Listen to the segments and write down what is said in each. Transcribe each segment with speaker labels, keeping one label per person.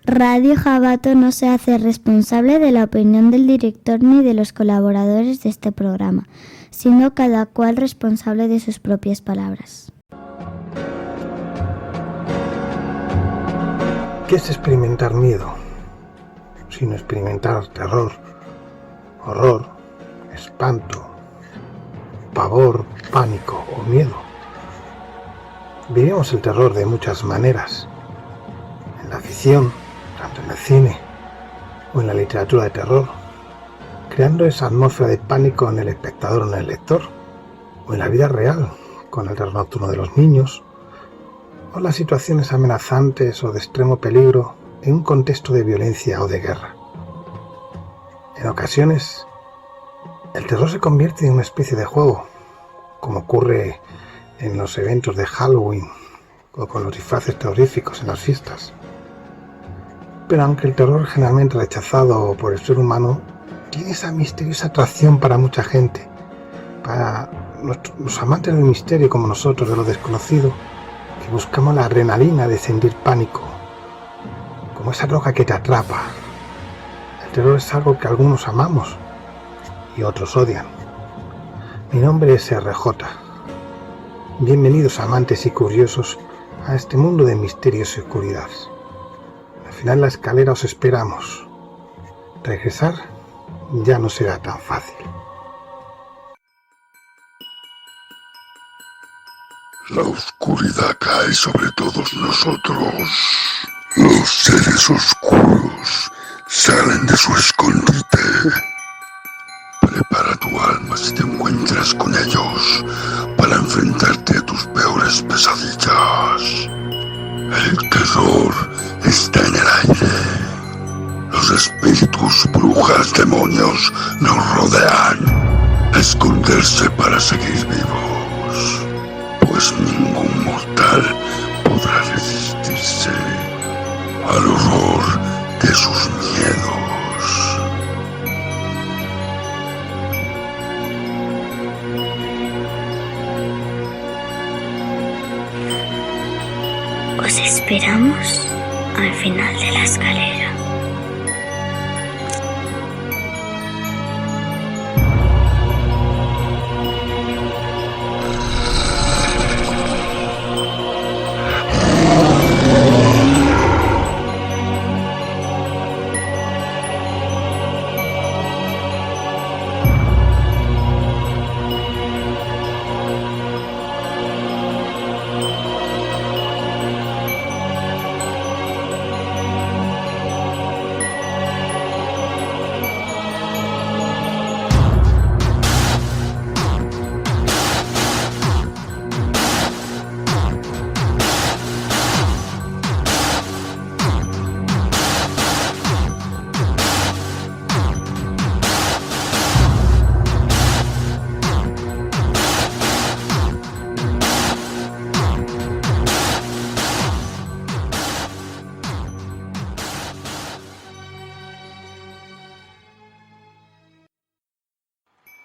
Speaker 1: Radio Jabato no se hace responsable de la opinión del director ni de los colaboradores de este programa, siendo cada cual responsable de sus propias palabras.
Speaker 2: ¿Qué es experimentar miedo? Sino experimentar terror, horror, espanto, pavor, pánico o miedo. Vivimos el terror de muchas maneras, en la ficción, tanto en el cine o en la literatura de terror, creando esa atmósfera de pánico en el espectador o en el lector, o en la vida real, con el terror nocturno de los niños, o las situaciones amenazantes o de extremo peligro en un contexto de violencia o de guerra. En ocasiones, el terror se convierte en una especie de juego, como ocurre en los eventos de Halloween o con los disfraces terroríficos en las fiestas. Pero aunque el terror es generalmente rechazado por el ser humano, tiene esa misteriosa atracción para mucha gente, para los amantes del misterio como nosotros, de lo desconocido, que buscamos la adrenalina de sentir pánico, como esa droga que te atrapa. El terror es algo que algunos amamos y otros odian. Mi nombre es RJ. Bienvenidos amantes y curiosos a este mundo de misterios y oscuridad. Al final de la escalera os esperamos. Regresar ya no será tan fácil.
Speaker 3: La oscuridad cae sobre todos nosotros. Los seres oscuros salen de su escondite. Prepara tu alma si te encuentras con ellos para enfrentarte a tus peores pesadillas. El terror está en el aire. Los espíritus, brujas, demonios nos rodean. A esconderse para seguir vivos, pues ningún mortal podrá resistirse al horror de sus miedos.
Speaker 1: Os esperamos al final de la escalera.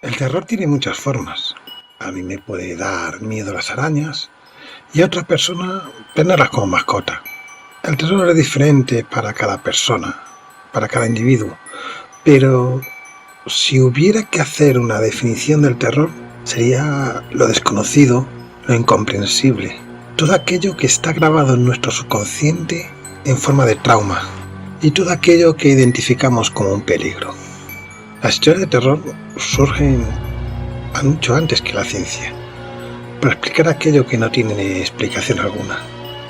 Speaker 2: El terror tiene muchas formas. A mí me puede dar miedo las arañas y a otra persona tenerlas como mascota. El terror es diferente para cada persona, para cada individuo, pero si hubiera que hacer una definición del terror, sería lo desconocido, lo incomprensible, todo aquello que está grabado en nuestro subconsciente en forma de trauma y todo aquello que identificamos como un peligro. Las historias de terror surgen mucho antes que la ciencia, para explicar aquello que no tiene explicación alguna,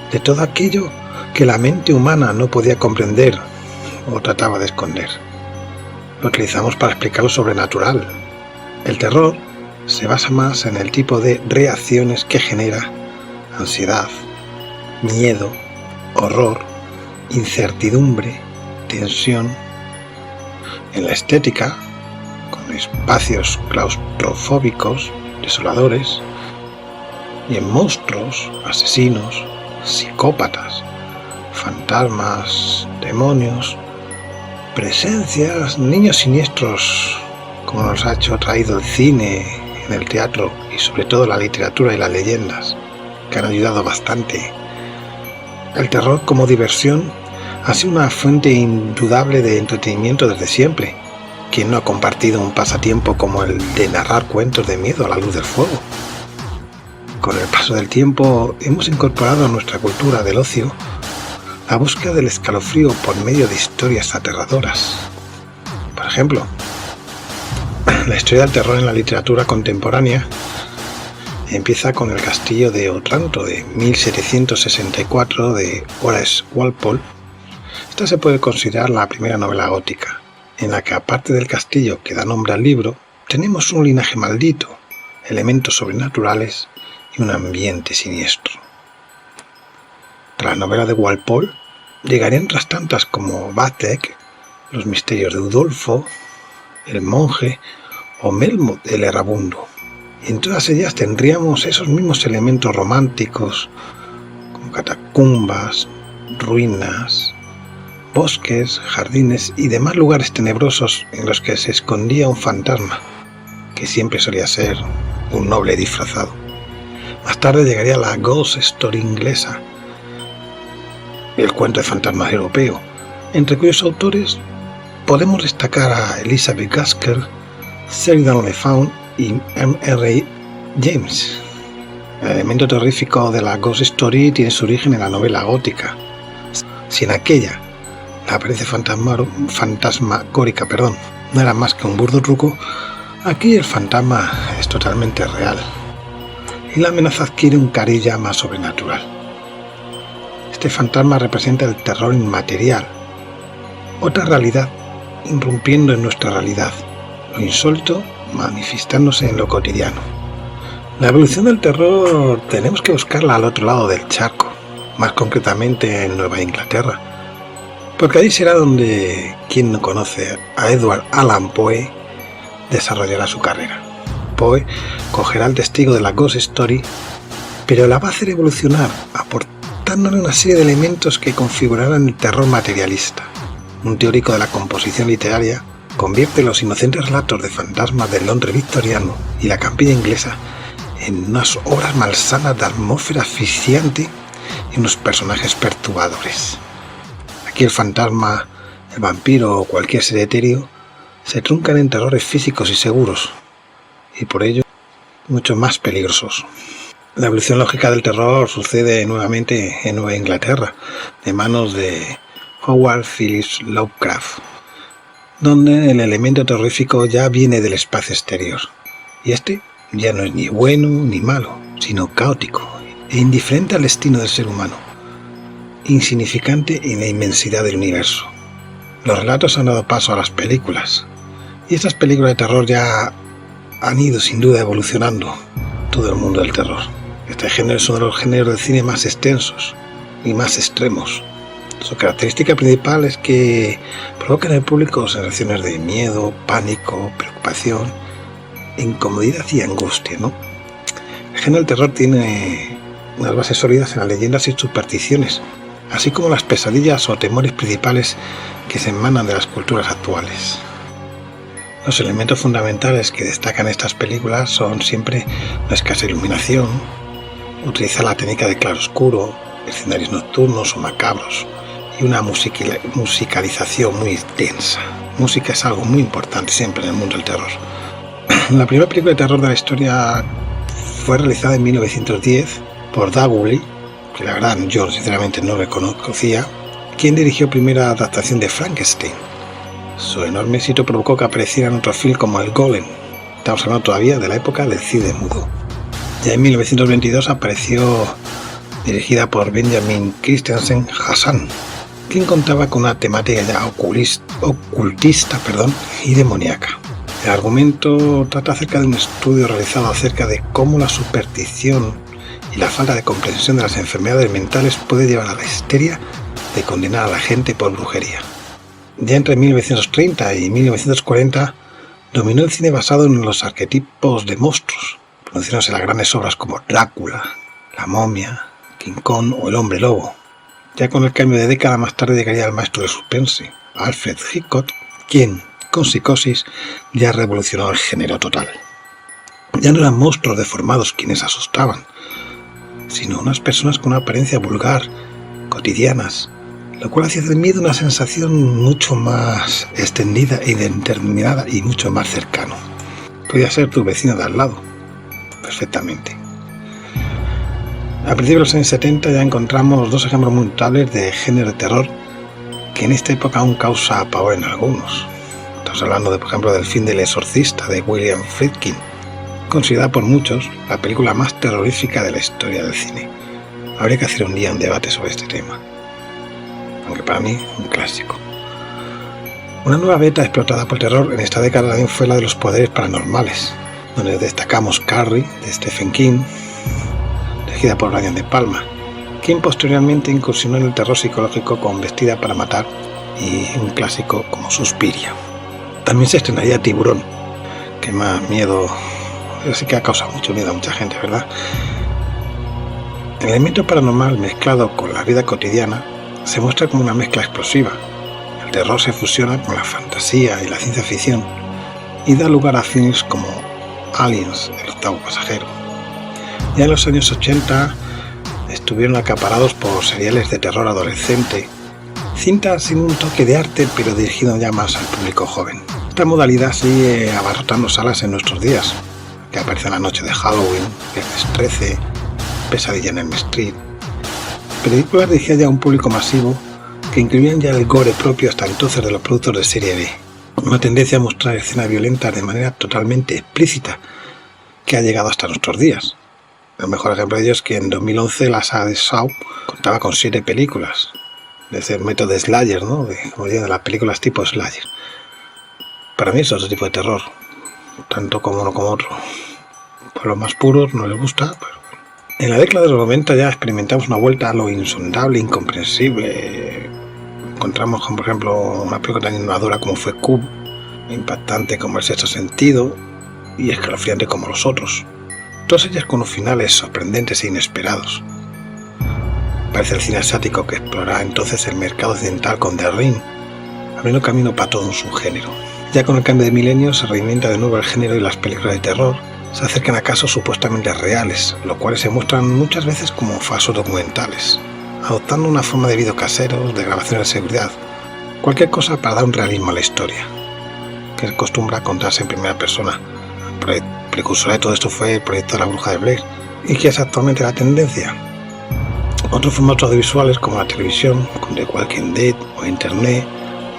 Speaker 2: de todo aquello que la mente humana no podía comprender o trataba de esconder. Lo utilizamos para explicar lo sobrenatural. El terror se basa más en el tipo de reacciones que genera ansiedad, miedo, horror, incertidumbre, tensión. En la estética, con espacios claustrofóbicos, desoladores, y en monstruos, asesinos, psicópatas, fantasmas, demonios, presencias, niños siniestros, como nos ha traído el cine, en el teatro y sobre todo la literatura y las leyendas, que han ayudado bastante. El terror como diversión Ha sido una fuente indudable de entretenimiento desde siempre. ¿Quién no ha compartido un pasatiempo como el de narrar cuentos de miedo a la luz del fuego? Con el paso del tiempo hemos incorporado a nuestra cultura del ocio la búsqueda del escalofrío por medio de historias aterradoras. Por ejemplo, la historia del terror en la literatura contemporánea empieza con El castillo de Otranto de 1764 de Horace Walpole. Esta se puede considerar la primera novela gótica, en la que aparte del castillo que da nombre al libro, tenemos un linaje maldito, elementos sobrenaturales y un ambiente siniestro. Tras la novela de Walpole, llegarían otras tantas como Vathek, Los misterios de Udolfo, El monje o Melmoth el errabundo. Y en todas ellas tendríamos esos mismos elementos románticos como catacumbas, ruinas, bosques, jardines y demás lugares tenebrosos en los que se escondía un fantasma, que siempre solía ser un noble disfrazado. Más tarde llegaría la Ghost Story inglesa, el cuento de fantasmas europeo, entre cuyos autores podemos destacar a Elizabeth Gaskell, Sheridan Le Fanu y M.R. James. El elemento terrorífico de la Ghost Story tiene su origen en la novela gótica. Si en aquella la apariencia fantasmagórica no era más que un burdo truco, aquí el fantasma es totalmente real y la amenaza adquiere un cariz ya más sobrenatural. Este fantasma representa el terror inmaterial, otra realidad irrumpiendo en nuestra realidad, lo insólito manifestándose en lo cotidiano. La evolución del terror tenemos que buscarla al otro lado del charco, más concretamente en Nueva Inglaterra, porque allí será donde quien no conoce a Edward Allan Poe desarrollará su carrera. Poe cogerá el testigo de la Ghost Story, pero la va a hacer evolucionar, aportándole una serie de elementos que configurarán el terror materialista. Un teórico de la composición literaria convierte los inocentes relatos de fantasmas del Londres victoriano y la campiña inglesa en unas obras malsanas de atmósfera asfixiante y unos personajes perturbadores. Aquí el fantasma, el vampiro o cualquier ser etéreo se truncan en terrores físicos y seguros, y por ello mucho más peligrosos. La evolución lógica del terror sucede nuevamente en Nueva Inglaterra, de manos de Howard Phillips Lovecraft, donde el elemento terrorífico ya viene del espacio exterior, y este ya no es ni bueno ni malo, sino caótico e indiferente al destino del ser humano, insignificante en la inmensidad del universo. Los relatos han dado paso a las películas, y estas películas de terror ya han ido sin duda evolucionando todo el mundo del terror. Este género es uno de los géneros de cine más extensos y más extremos. Su característica principal es que provoca en el público sensaciones de miedo, pánico, preocupación, incomodidad y angustia, ¿no? El género del terror tiene unas bases sólidas en las leyendas y supersticiones, así como las pesadillas o temores principales que se emanan de las culturas actuales. Los elementos fundamentales que destacan estas películas son siempre la escasa iluminación, utilizar la técnica de claroscuro, escenarios nocturnos o macabros y una musicalización muy tensa. Música es algo muy importante siempre en el mundo del terror. La primera película de terror de la historia fue realizada en 1910 por Doug Lee, que la verdad yo sinceramente no le conocía, quien dirigió la primera adaptación de Frankenstein. Su enorme éxito provocó que apareciera en otro film como El Golem. Estamos hablando todavía de la época del cine mudo. Ya en 1922 apareció, dirigida por Benjamin Christensen Hassan, quien contaba con una temática ya ocultista y demoníaca. El argumento trata acerca de un estudio realizado acerca de cómo la superstición y la falta de comprensión de las enfermedades mentales puede llevar a la histeria de condenar a la gente por brujería. Ya entre 1930 y 1940 dominó el cine basado en los arquetipos de monstruos, produciéndose las grandes obras como Drácula, La momia, King Kong o El hombre lobo. Ya con el cambio de década más tarde llegaría el maestro del suspense, Alfred Hitchcock, quien, con Psicosis, ya revolucionó el género total. Ya no eran monstruos deformados quienes asustaban, sino unas personas con una apariencia vulgar, cotidianas, lo cual hacía del miedo una sensación mucho más extendida y determinada y mucho más cercano. Podía ser tu vecino de al lado, perfectamente. A principios de los años 70 ya encontramos dos ejemplos muy notables de género de terror que en esta época aún causa pavor en algunos. Estamos hablando, por ejemplo, del film del Exorcista de William Friedkin, considerada por muchos la película más terrorífica de la historia del cine. Habría que hacer un día un debate sobre este tema, aunque para mí un clásico. Una nueva beta explotada por el terror en esta década también fue la de los poderes paranormales, donde destacamos Carrie de Stephen King, dirigida por Brian De Palma, quien posteriormente incursionó en el terror psicológico con Vestida para matar y un clásico como Suspiria. También se estrenaría Tiburón, que más miedo, sí que ha causado mucho miedo a mucha gente, ¿verdad? El elemento paranormal mezclado con la vida cotidiana se muestra como una mezcla explosiva. El terror se fusiona con la fantasía y la ciencia ficción y da lugar a films como Aliens, el octavo pasajero. Ya en los años 80 estuvieron acaparados por seriales de terror adolescente, cintas sin un toque de arte pero dirigido ya más al público joven. Esta modalidad sigue abarrotando salas en nuestros días, que aparece en la noche de Halloween, Viernes 13, Pesadilla en Elm Street. Películas dirigidas ya a un público masivo que incluían ya el gore propio hasta entonces de los productos de serie B. Una tendencia a mostrar escenas violentas de manera totalmente explícita que ha llegado hasta nuestros días. El mejor ejemplo de ello es que en 2011 la saga de Saw contaba con 7 películas, desde el método de Slayer, ¿no? de las películas tipo Slayer. Para mí es otro tipo de terror, tanto como uno como otro. Por los más puros no les gusta, pero bueno. En la década de los 90 ya experimentamos una vuelta a lo insondable, incomprensible. Encontramos, por ejemplo, una película tan innovadora como fue Cube, impactante como El Sexto Sentido y escalofriante como Los Otros. Todas ellas con unos finales sorprendentes e inesperados. Parece el cine asiático que explora entonces el mercado occidental con The Ring, abriendo camino para todo un subgénero. Ya con el cambio de milenio se reinventa de nuevo el género y las películas de terror se acercan a casos supuestamente reales, los cuales se muestran muchas veces como falsos documentales, adoptando una forma de vídeo casero, de grabación de seguridad, cualquier cosa para dar un realismo a la historia, que se acostumbra a contarse en primera persona. El precursor de todo esto fue el proyecto de La Bruja de Blair, y que es actualmente la tendencia. Otros formatos audiovisuales como la televisión, con The Walking Dead o Internet,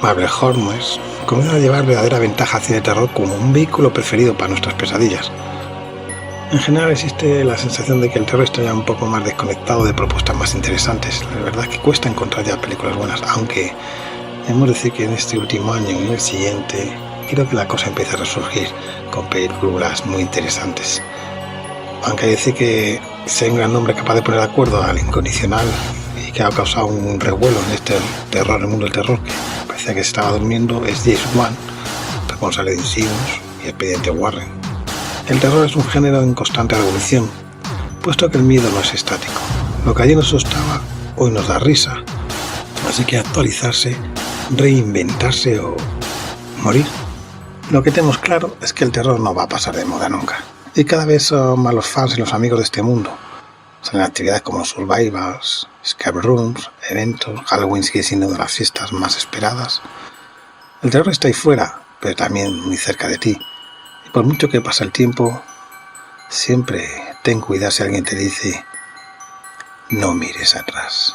Speaker 2: Marvel Horrors, comienzan a llevar verdadera ventaja al cine de terror como un vehículo preferido para nuestras pesadillas. En general existe la sensación de que el terror está ya un poco más desconectado de propuestas más interesantes. La verdad es que cuesta encontrar ya películas buenas, aunque debemos decir que en este último año y en el siguiente creo que la cosa empieza a resurgir con películas muy interesantes. Aunque hay que decir que si hay un gran nombre capaz de poner de acuerdo al incondicional y que ha causado un revuelo en este terror, el mundo del terror, que parecía que se estaba durmiendo, es James Wan, responsable de Insidious y Expediente Warren. El terror es un género en constante revolución, puesto que el miedo no es estático. Lo que ayer nos asustaba, hoy nos da risa. Así que actualizarse, reinventarse o morir. Lo que tenemos claro es que el terror no va a pasar de moda nunca. Y cada vez son más los fans y los amigos de este mundo. Salen actividades como survivals, escape rooms, eventos. Halloween sigue siendo una de las fiestas más esperadas. El terror está ahí fuera, pero también muy cerca de ti. Y por mucho que pase el tiempo, siempre ten cuidado si alguien te dice no mires atrás.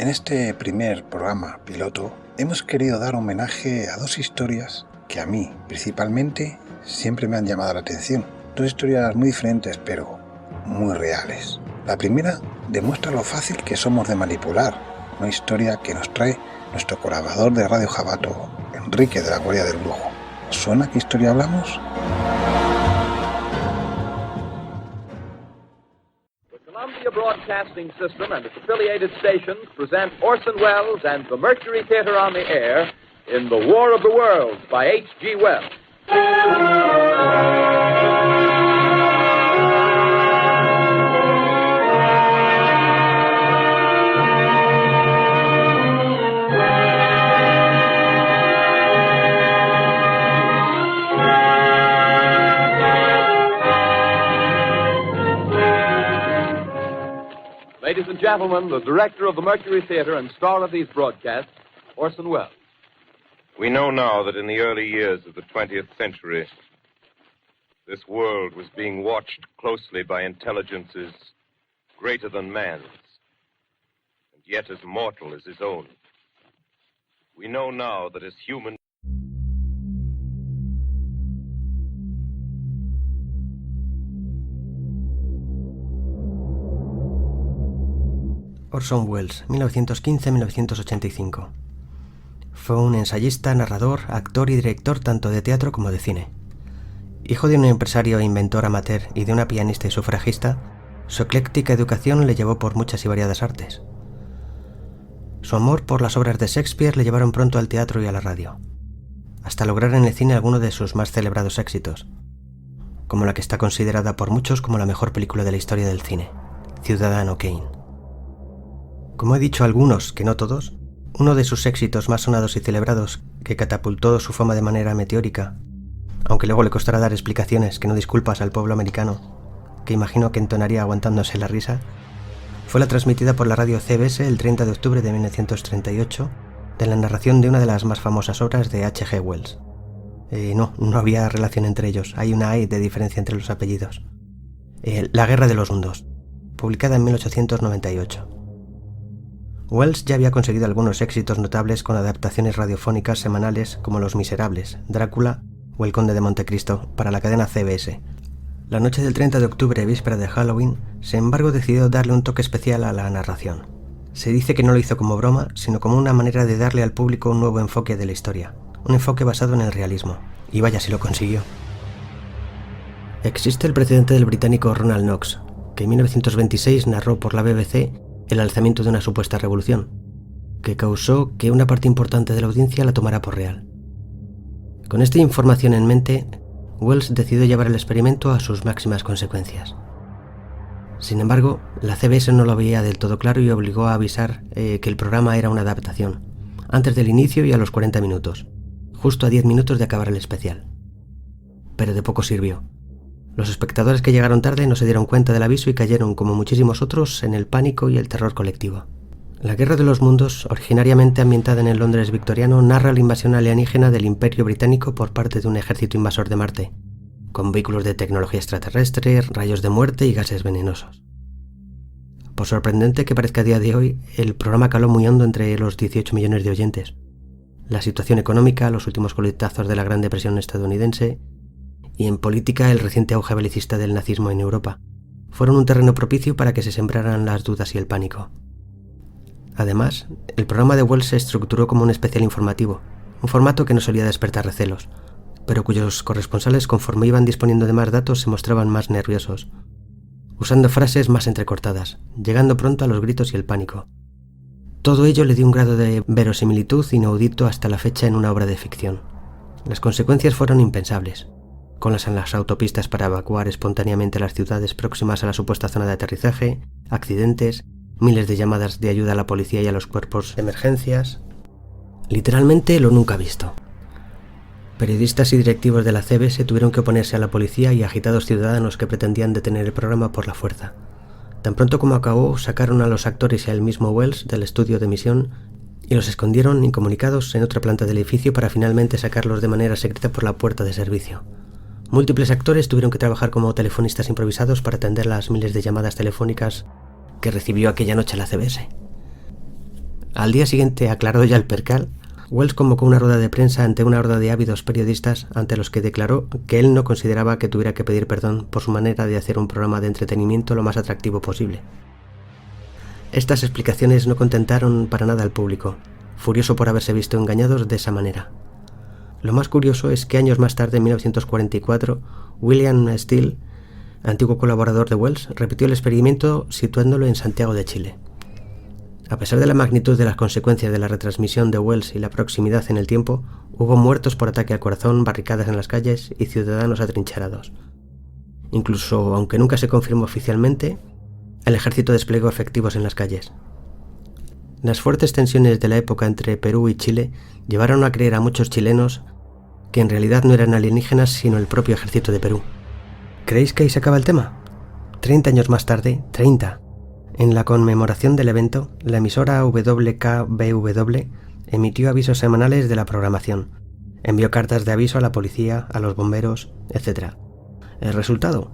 Speaker 2: En este primer programa piloto hemos querido dar homenaje a dos historias que a mí, principalmente, siempre me han llamado la atención. Dos historias muy diferentes, pero muy reales. La primera demuestra lo fácil que somos de manipular. Una historia que nos trae nuestro colaborador de Radio Jabato, Enrique de la Guardia del Brujo. ¿Suena qué historia hablamos?
Speaker 4: The Columbia Broadcasting System and its affiliated stations present Orson Welles and the Mercury Theater on the Air in The War of the Worlds by H.G. Wells. Ladies and gentlemen, the director of the Mercury Theater and star of these broadcasts, Orson Welles.
Speaker 5: We know now that in the early years of the 20th century, this world was being watched closely by intelligences greater than man's, and yet as mortal as his own. We know now that as human
Speaker 6: Orson Welles, 1915-1985. Fue un ensayista, narrador, actor y director tanto de teatro como de cine. Hijo de un empresario e inventor amateur y de una pianista y sufragista, su ecléctica educación le llevó por muchas y variadas artes. Su amor por las obras de Shakespeare le llevaron pronto al teatro y a la radio, hasta lograr en el cine algunos de sus más celebrados éxitos, como la que está considerada por muchos como la mejor película de la historia del cine, Ciudadano Kane. Como he dicho algunos, que no todos, uno de sus éxitos más sonados y celebrados, que catapultó su fama de manera meteórica, aunque luego le costará dar explicaciones que no disculpas al pueblo americano, que imagino que entonaría aguantándose la risa, fue la transmitida por la radio CBS el 30 de octubre de 1938, de la narración de una de las más famosas obras de H.G. Wells. No había relación entre ellos, hay una A de diferencia entre los apellidos. La Guerra de los Mundos, publicada en 1898. Wells ya había conseguido algunos éxitos notables con adaptaciones radiofónicas semanales como Los Miserables, Drácula o El Conde de Montecristo para la cadena CBS. La noche del 30 de octubre, víspera de Halloween, sin embargo decidió darle un toque especial a la narración. Se dice que no lo hizo como broma, sino como una manera de darle al público un nuevo enfoque de la historia, un enfoque basado en el realismo, y vaya si lo consiguió. Existe el precedente del británico Ronald Knox, que en 1926 narró por la BBC el alzamiento de una supuesta revolución, que causó que una parte importante de la audiencia la tomara por real. Con esta información en mente, Wells decidió llevar el experimento a sus máximas consecuencias. Sin embargo, la CBS no lo veía del todo claro y obligó a avisar que el programa era una adaptación, antes del inicio y a los 40 minutos, justo a 10 minutos de acabar el especial. Pero de poco sirvió. Los espectadores que llegaron tarde no se dieron cuenta del aviso y cayeron, como muchísimos otros, en el pánico y el terror colectivo. La Guerra de los Mundos, originariamente ambientada en el Londres victoriano, narra la invasión alienígena del Imperio Británico por parte de un ejército invasor de Marte, con vehículos de tecnología extraterrestre, rayos de muerte y gases venenosos. Por sorprendente que parezca a día de hoy, el programa caló muy hondo entre los 18 millones de oyentes. La situación económica, los últimos coletazos de la Gran Depresión estadounidense y en política el reciente auge belicista del nazismo en Europa fueron un terreno propicio para que se sembraran las dudas y el pánico. Además, el programa de Wells se estructuró como un especial informativo, un formato que no solía despertar recelos, pero cuyos corresponsales, conforme iban disponiendo de más datos, se mostraban más nerviosos, usando frases más entrecortadas, llegando pronto a los gritos y el pánico. Todo ello le dio un grado de verosimilitud inaudito hasta la fecha en una obra de ficción. Las consecuencias fueron impensables. Colas en las autopistas para evacuar espontáneamente las ciudades próximas a la supuesta zona de aterrizaje, accidentes, miles de llamadas de ayuda a la policía y a los cuerpos de emergencias. Literalmente lo nunca visto. Periodistas y directivos de la CBS tuvieron que oponerse a la policía y agitados ciudadanos que pretendían detener el programa por la fuerza. Tan pronto como acabó, sacaron a los actores y al mismo Wells del estudio de emisión y los escondieron incomunicados en otra planta del edificio para finalmente sacarlos de manera secreta por la puerta de servicio. Múltiples actores tuvieron que trabajar como telefonistas improvisados para atender las miles de llamadas telefónicas que recibió aquella noche la CBS. Al día siguiente, aclarado ya el percal, Wells convocó una rueda de prensa ante una horda de ávidos periodistas ante los que declaró que él no consideraba que tuviera que pedir perdón por su manera de hacer un programa de entretenimiento lo más atractivo posible. Estas explicaciones no contentaron para nada al público, furioso por haberse visto engañados de esa manera. Lo más curioso es que años más tarde, en 1944, William Steele, antiguo colaborador de Wells, repitió el experimento situándolo en Santiago de Chile. A pesar de la magnitud de las consecuencias de la retransmisión de Wells y la proximidad en el tiempo, hubo muertos por ataque al corazón, barricadas en las calles y ciudadanos atrincherados. Incluso, aunque nunca se confirmó oficialmente, el ejército desplegó efectivos en las calles. Las fuertes tensiones de la época entre Perú y Chile llevaron a creer a muchos chilenos que en realidad no eran alienígenas sino el propio ejército de Perú. ¿Creéis que ahí se acaba el tema? 30 años más tarde, 30, en la conmemoración del evento, la emisora WKBW emitió avisos semanales de la programación, envió cartas de aviso a la policía, a los bomberos, etc. ¿El resultado?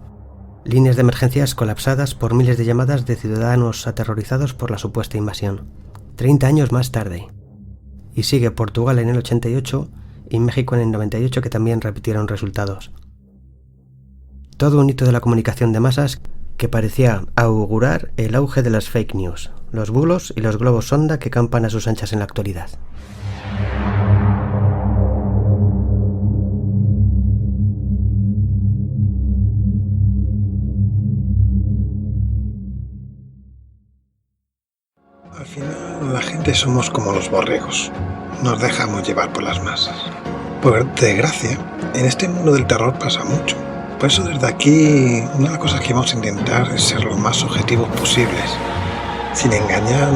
Speaker 6: Líneas de emergencias colapsadas por miles de llamadas de ciudadanos aterrorizados por la supuesta invasión. 30 años más tarde. Y sigue Portugal en el 88 y México en el 98, que también repitieron resultados. Todo un hito de la comunicación de masas que parecía augurar el auge de las fake news, los bulos y los globos sonda que campan a sus anchas en la actualidad.
Speaker 2: Al final, la gente somos como los borregos. Nos dejamos llevar por las masas. Por desgracia, en este mundo del terror pasa mucho. Por eso desde aquí, una de las cosas que vamos a intentar es ser lo más objetivos posibles, sin engañar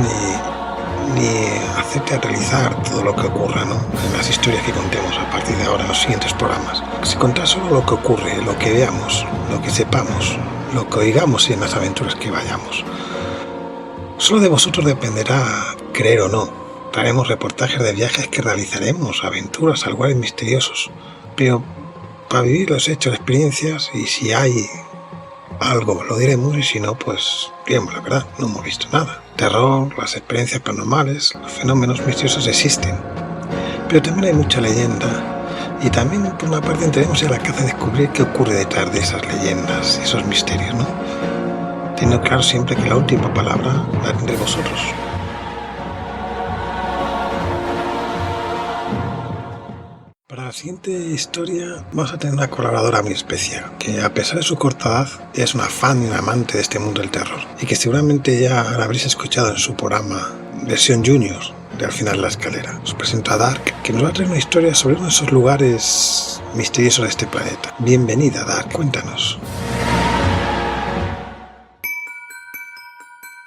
Speaker 2: ni hacer teatralizar todo lo que ocurra, ¿no? En las historias que contemos a partir de ahora en los siguientes programas. Si contar solo lo que ocurre, lo que veamos, lo que sepamos, lo que oigamos en las aventuras que vayamos. Solo de vosotros dependerá creer o no. Traeremos reportajes de viajes que realizaremos, aventuras a lugares misteriosos, pero para vivir los hechos, experiencias, y si hay algo lo diremos, y si no, pues digamos la verdad, no hemos visto nada. Terror, las experiencias paranormales, los fenómenos misteriosos existen, pero también hay mucha leyenda, y también por una parte entraremos en la caza de descubrir qué ocurre detrás de esas leyendas, esos misterios, ¿no? Teniendo claro siempre que la última palabra la tendréis vosotros. Para la siguiente historia vamos a tener una colaboradora muy especial, que a pesar de su corta edad es una fan y una amante de este mundo del terror, y que seguramente ya la habréis escuchado en su programa versión Junior de Al final de la escalera. Os presento a Dark, que nos va a traer una historia sobre uno de esos lugares misteriosos de este planeta. Bienvenida, Dark, cuéntanos.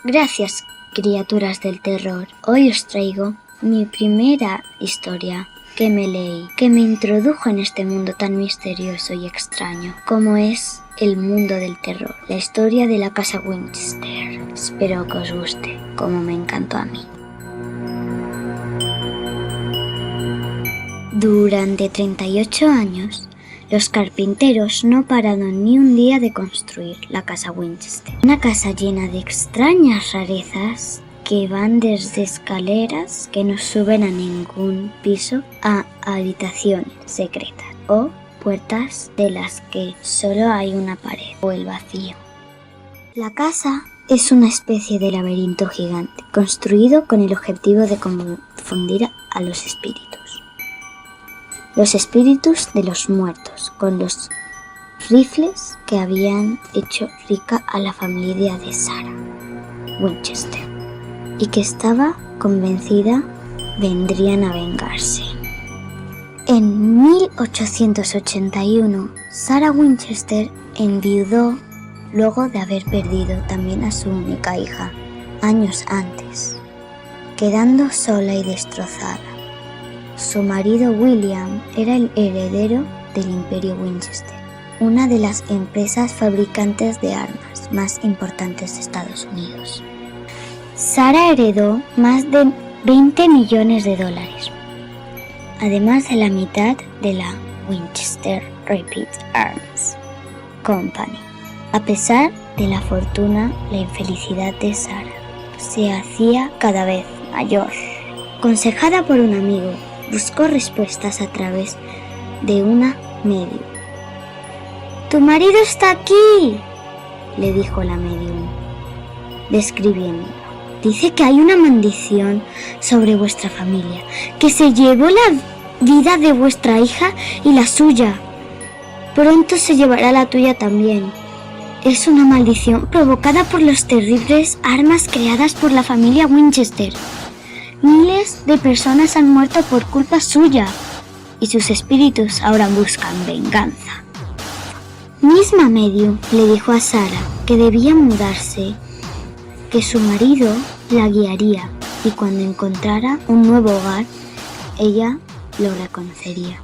Speaker 1: Gracias, criaturas del terror. Hoy os traigo mi primera historia que me leí, que me introdujo en este mundo tan misterioso y extraño como es el mundo del terror, la historia de la casa Winchester. Espero que os guste, como me encantó a mí. Durante 38 años, los carpinteros no pararon ni un día de construir la casa Winchester. Una casa llena de extrañas rarezas que van desde escaleras que no suben a ningún piso a habitaciones secretas o puertas de las que solo hay una pared o el vacío. La casa es una especie de laberinto gigante construido con el objetivo de confundir a los espíritus. Los espíritus de los muertos, con los rifles que habían hecho rica a la familia de Sarah Winchester y que estaba convencida vendrían a vengarse. En 1881, Sarah Winchester enviudó luego de haber perdido también a su única hija, años antes, quedando sola y destrozada. Su marido William era el heredero del Imperio Winchester, una de las empresas fabricantes de armas más importantes de Estados Unidos. Sarah heredó más de $20 millones, además de la mitad de la Winchester Rapid Arms Company. A pesar de la fortuna, la infelicidad de Sarah se hacía cada vez mayor. aconsejada por un amigo, buscó respuestas a través de una medium. «¡Tu marido está aquí!», le dijo la medium, describiendo. «Dice que hay una maldición sobre vuestra familia, que se llevó la vida de vuestra hija y la suya. Pronto se llevará la tuya también. Es una maldición provocada por las terribles armas creadas por la familia Winchester. Miles de personas han muerto por culpa suya y sus espíritus ahora buscan venganza». Misma medium le dijo a Sarah que debía mudarse, que su marido la guiaría y cuando encontrara un nuevo hogar, ella lo reconocería.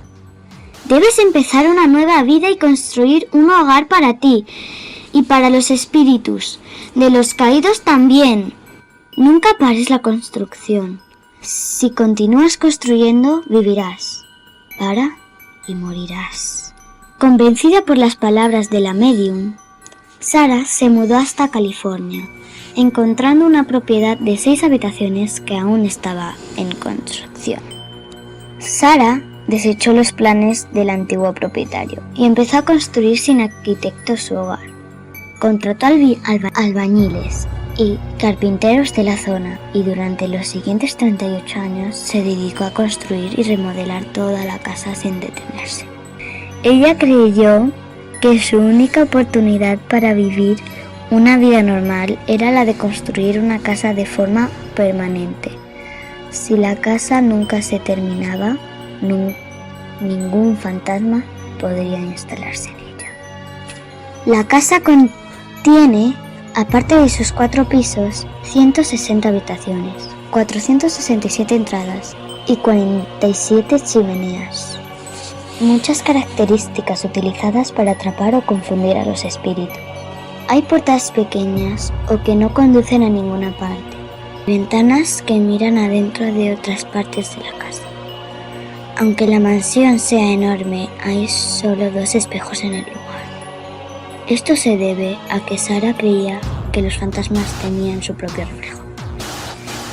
Speaker 1: «Debes empezar una nueva vida y construir un hogar para ti y para los espíritus de los caídos también. Nunca pares la construcción. Si continúas construyendo, vivirás. Para y morirás». Convencida por las palabras de la medium, Sarah se mudó hasta California, encontrando una propiedad de 6 habitaciones que aún estaba en construcción. Sarah desechó los planes del antiguo propietario y empezó a construir sin arquitecto su hogar. Contrató albañiles y carpinteros de la zona y durante los siguientes 38 años se dedicó a construir y remodelar toda la casa sin detenerse. Ella creyó que su única oportunidad para vivir una vida normal era la de construir una casa de forma permanente. Si la casa nunca se terminaba, ningún fantasma podría instalarse en ella. La casa contiene, aparte de sus 4 pisos, 160 habitaciones, 467 entradas y 47 chimeneas. Muchas características utilizadas para atrapar o confundir a los espíritus. Hay puertas pequeñas o que no conducen a ninguna parte, ventanas que miran adentro de otras partes de la casa. Aunque la mansión sea enorme, hay solo 2 espejos en el lugar. Esto se debe a que Sarah creía que los fantasmas tenían su propio reflejo.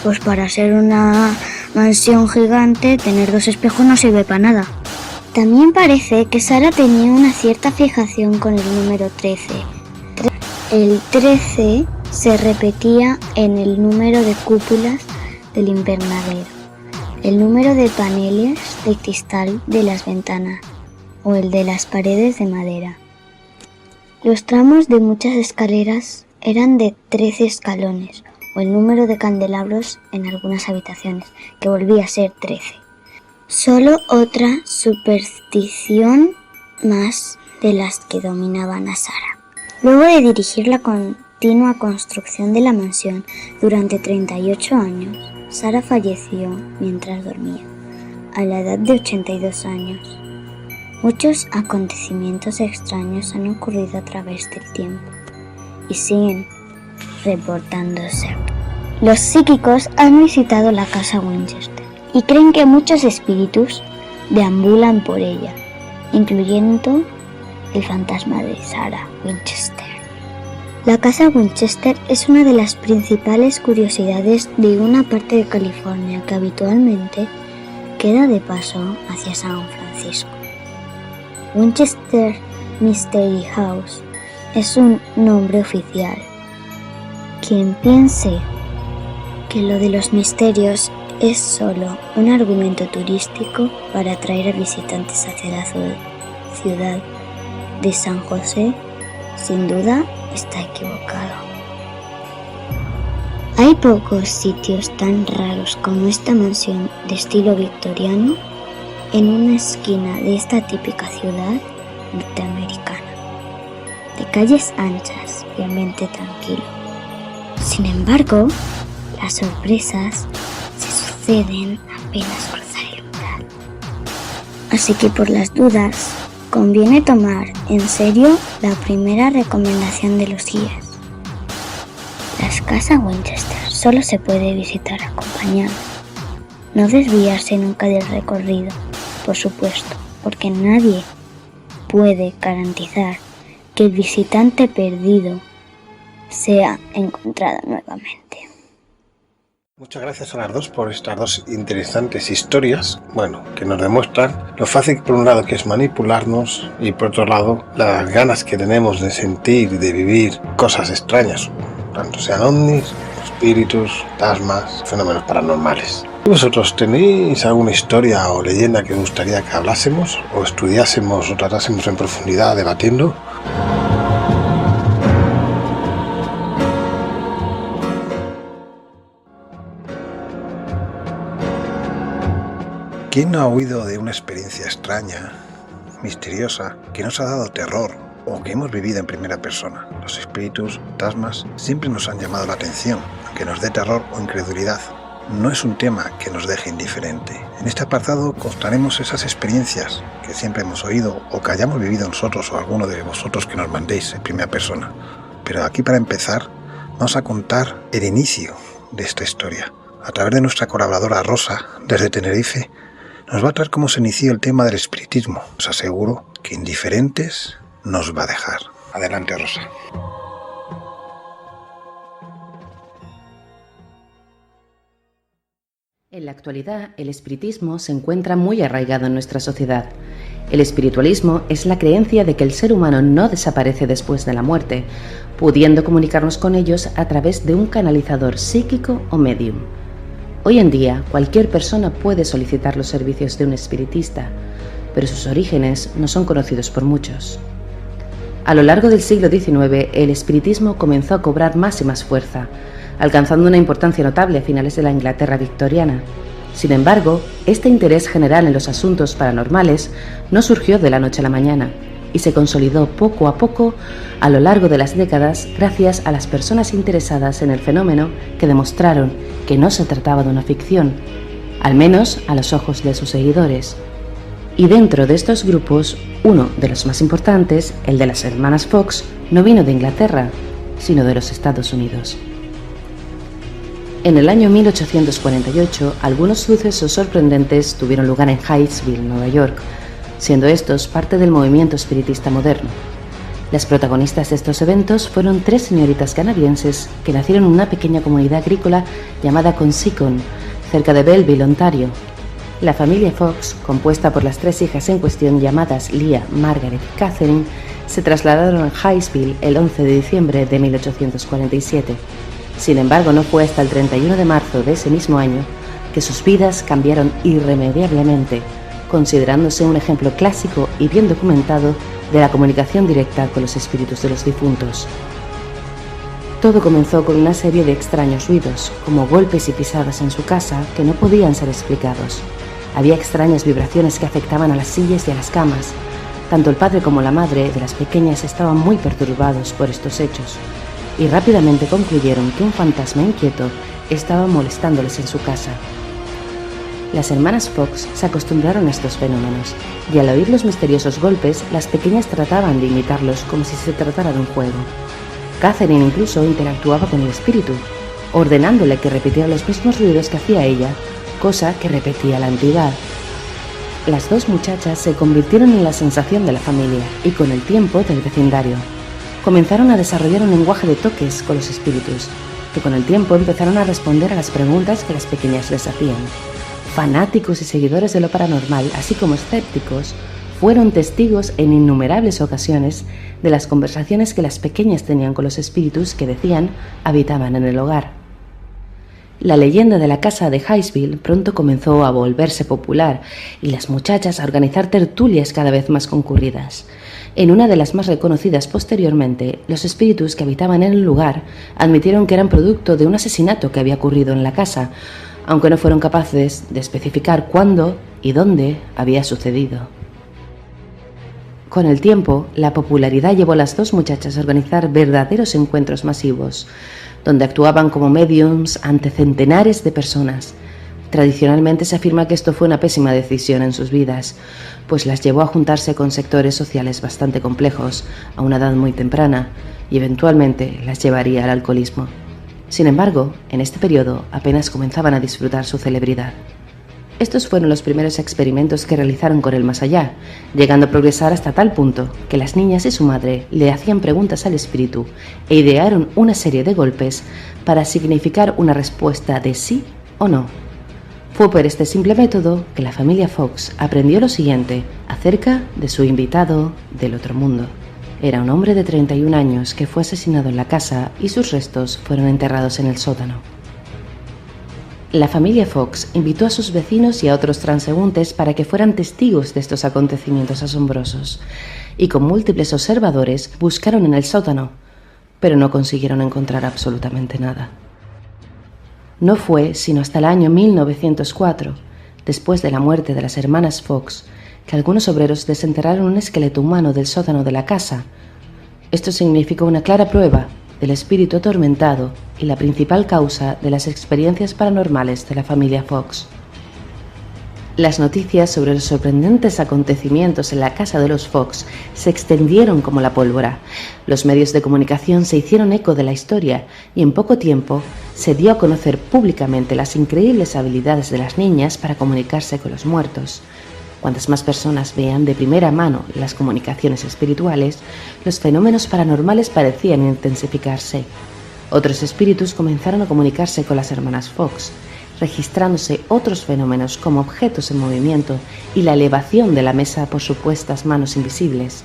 Speaker 1: Pues para ser una mansión gigante, tener 2 espejos no sirve para nada. También parece que Sarah tenía una cierta fijación con el número 13. El 13 se repetía en el número de cúpulas del invernadero, el número de paneles de cristal de las ventanas o el de las paredes de madera. Los tramos de muchas escaleras eran de 13 escalones o el número de candelabros en algunas habitaciones, que volvía a ser 13. Solo otra superstición más de las que dominaban a Sarah. Luego de dirigir la continua construcción de la mansión durante 38 años, Sarah falleció mientras dormía, a la edad de 82 años. Muchos acontecimientos extraños han ocurrido a través del tiempo y siguen reportándose. Los psíquicos han visitado la casa Winchester y creen que muchos espíritus deambulan por ella, incluyendo el fantasma de Sarah Winchester. La casa Winchester es una de las principales curiosidades de una parte de California que habitualmente queda de paso hacia San Francisco. Winchester Mystery House es un nombre oficial. Quien piense que lo de los misterios es solo un argumento turístico para atraer a visitantes hacia la ciudad de San José, sin duda está equivocado. Hay pocos sitios tan raros como esta mansión de estilo victoriano en una esquina de esta típica ciudad norteamericana, de calles anchas y ambiente tranquilo. Sin embargo, las sorpresas se suceden apenas cruzar el umbral. Así que por las dudas, conviene tomar en serio la primera recomendación de los guías. Las casas Winchester solo se puede visitar acompañado. No desviarse nunca del recorrido, por supuesto, porque nadie puede garantizar que el visitante perdido sea encontrado nuevamente.
Speaker 2: Muchas gracias a las dos por estas dos interesantes historias, que nos demuestran lo fácil por un lado que es manipularnos y por otro lado las ganas que tenemos de sentir y de vivir cosas extrañas, tanto sean ovnis, espíritus, fantasmas, fenómenos paranormales. ¿Vosotros tenéis alguna historia o leyenda que os gustaría que hablásemos o estudiásemos o tratásemos en profundidad debatiendo? ¿Quién no ha oído de una experiencia extraña, misteriosa, que nos ha dado terror o que hemos vivido en primera persona? Los espíritus, fantasmas, siempre nos han llamado la atención, aunque nos dé terror o incredulidad. No es un tema que nos deje indiferente. En este apartado contaremos esas experiencias que siempre hemos oído o que hayamos vivido nosotros o alguno de vosotros que nos mandéis en primera persona. Pero aquí, para empezar, vamos a contar el inicio de esta historia. A través de nuestra colaboradora Rosa, desde Tenerife, nos va a traer cómo se inició el tema del espiritismo. Os aseguro que indiferentes nos va a dejar. Adelante, Rosa.
Speaker 7: En la actualidad, el espiritismo se encuentra muy arraigado en nuestra sociedad. El espiritualismo es la creencia de que el ser humano no desaparece después de la muerte, pudiendo comunicarnos con ellos a través de un canalizador psíquico o medium. Hoy en día, cualquier persona puede solicitar los servicios de un espiritista, pero sus orígenes no son conocidos por muchos. A lo largo del siglo XIX, el espiritismo comenzó a cobrar más y más fuerza, alcanzando una importancia notable a finales de la Inglaterra victoriana. Sin embargo, este interés general en los asuntos paranormales no surgió de la noche a la mañana y se consolidó poco a poco a lo largo de las décadas gracias a las personas interesadas en el fenómeno que demostraron que no se trataba de una ficción, al menos a los ojos de sus seguidores. Y dentro de estos grupos, uno de los más importantes, el de las hermanas Fox, no vino de Inglaterra, sino de los Estados Unidos. En el año 1848, algunos sucesos sorprendentes tuvieron lugar en Hyattsville, Nueva York, siendo estos parte del movimiento espiritista moderno. Las protagonistas de estos eventos fueron tres señoritas canadienses que nacieron en una pequeña comunidad agrícola llamada Consicon, cerca de Belleville, Ontario. La familia Fox, compuesta por las tres hijas en cuestión llamadas Leah, Margaret y Catherine, se trasladaron a Hyattsville el 11 de diciembre de 1847. Sin embargo, no fue hasta el 31 de marzo de ese mismo año que sus vidas cambiaron irremediablemente, considerándose un ejemplo clásico y bien documentado de la comunicación directa con los espíritus de los difuntos. Todo comenzó con una serie de extraños ruidos, como golpes y pisadas en su casa que no podían ser explicados. Había extrañas vibraciones que afectaban a las sillas y a las camas. Tanto el padre como la madre de las pequeñas estaban muy perturbados por estos hechos y rápidamente concluyeron que un fantasma inquieto estaba molestándoles en su casa. Las hermanas Fox se acostumbraron a estos fenómenos y al oír los misteriosos golpes, las pequeñas trataban de imitarlos como si se tratara de un juego. Catherine incluso interactuaba con el espíritu, ordenándole que repitiera los mismos ruidos que hacía ella, cosa que repetía la entidad. Las dos muchachas se convirtieron en la sensación de la familia y con el tiempo del vecindario. Comenzaron a desarrollar un lenguaje de toques con los espíritus, que con el tiempo empezaron a responder a las preguntas que las pequeñas les hacían. Fanáticos y seguidores de lo paranormal, así como escépticos, fueron testigos en innumerables ocasiones de las conversaciones que las pequeñas tenían con los espíritus que decían habitaban en el hogar. La leyenda de la casa de Hyattsville pronto comenzó a volverse popular y las muchachas a organizar tertulias cada vez más concurridas. En una de las más reconocidas posteriormente, los espíritus que habitaban en el lugar admitieron que eran producto de un asesinato que había ocurrido en la casa, aunque no fueron capaces de especificar cuándo y dónde había sucedido. Con el tiempo, la popularidad llevó a las dos muchachas a organizar verdaderos encuentros masivos, donde actuaban como mediums ante centenares de personas. Tradicionalmente se afirma que esto fue una pésima decisión en sus vidas, pues las llevó a juntarse con sectores sociales bastante complejos a una edad muy temprana y eventualmente las llevaría al alcoholismo. Sin embargo, en este periodo apenas comenzaban a disfrutar su celebridad. Estos fueron los primeros experimentos que realizaron con el más allá, llegando a progresar hasta tal punto que las niñas y su madre le hacían preguntas al espíritu e idearon una serie de golpes para significar una respuesta de sí o no. Fue por este simple método que la familia Fox aprendió lo siguiente acerca de su invitado del otro mundo. Era un hombre de 31 años que fue asesinado en la casa y sus restos fueron enterrados en el sótano. La familia Fox invitó a sus vecinos y a otros transeúntes para que fueran testigos de estos acontecimientos asombrosos, y con múltiples observadores buscaron en el sótano, pero no consiguieron encontrar absolutamente nada. No fue sino hasta el año 1904, después de la muerte de las hermanas Fox, que algunos obreros desenterraron un esqueleto humano del sótano de la casa. Esto significó una clara prueba del espíritu atormentado y la principal causa de las experiencias paranormales de la familia Fox. Las noticias sobre los sorprendentes acontecimientos en la casa de los Fox se extendieron como la pólvora. Los medios de comunicación se hicieron eco de la historia y en poco tiempo se dio a conocer públicamente las increíbles habilidades de las niñas para comunicarse con los muertos. Cuantas más personas vean de primera mano las comunicaciones espirituales, los fenómenos paranormales parecían intensificarse. Otros espíritus comenzaron a comunicarse con las hermanas Fox, registrándose otros fenómenos como objetos en movimiento y la elevación de la mesa por supuestas manos invisibles.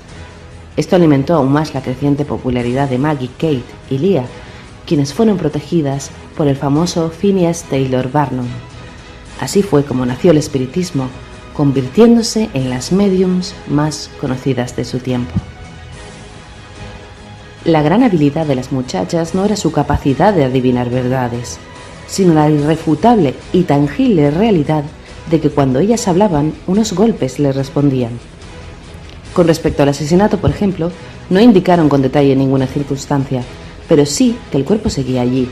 Speaker 7: Esto alimentó aún más la creciente popularidad de Maggie, Kate y Leah, quienes fueron protegidas por el famoso Phineas Taylor Barnum. Así fue como nació el espiritismo, convirtiéndose en las médiums más conocidas de su tiempo. La gran habilidad de las muchachas no era su capacidad de adivinar verdades, sino la irrefutable y tangible realidad de que cuando ellas hablaban, unos golpes les respondían. Con respecto al asesinato, por ejemplo, no indicaron con detalle ninguna circunstancia, pero sí que el cuerpo seguía allí,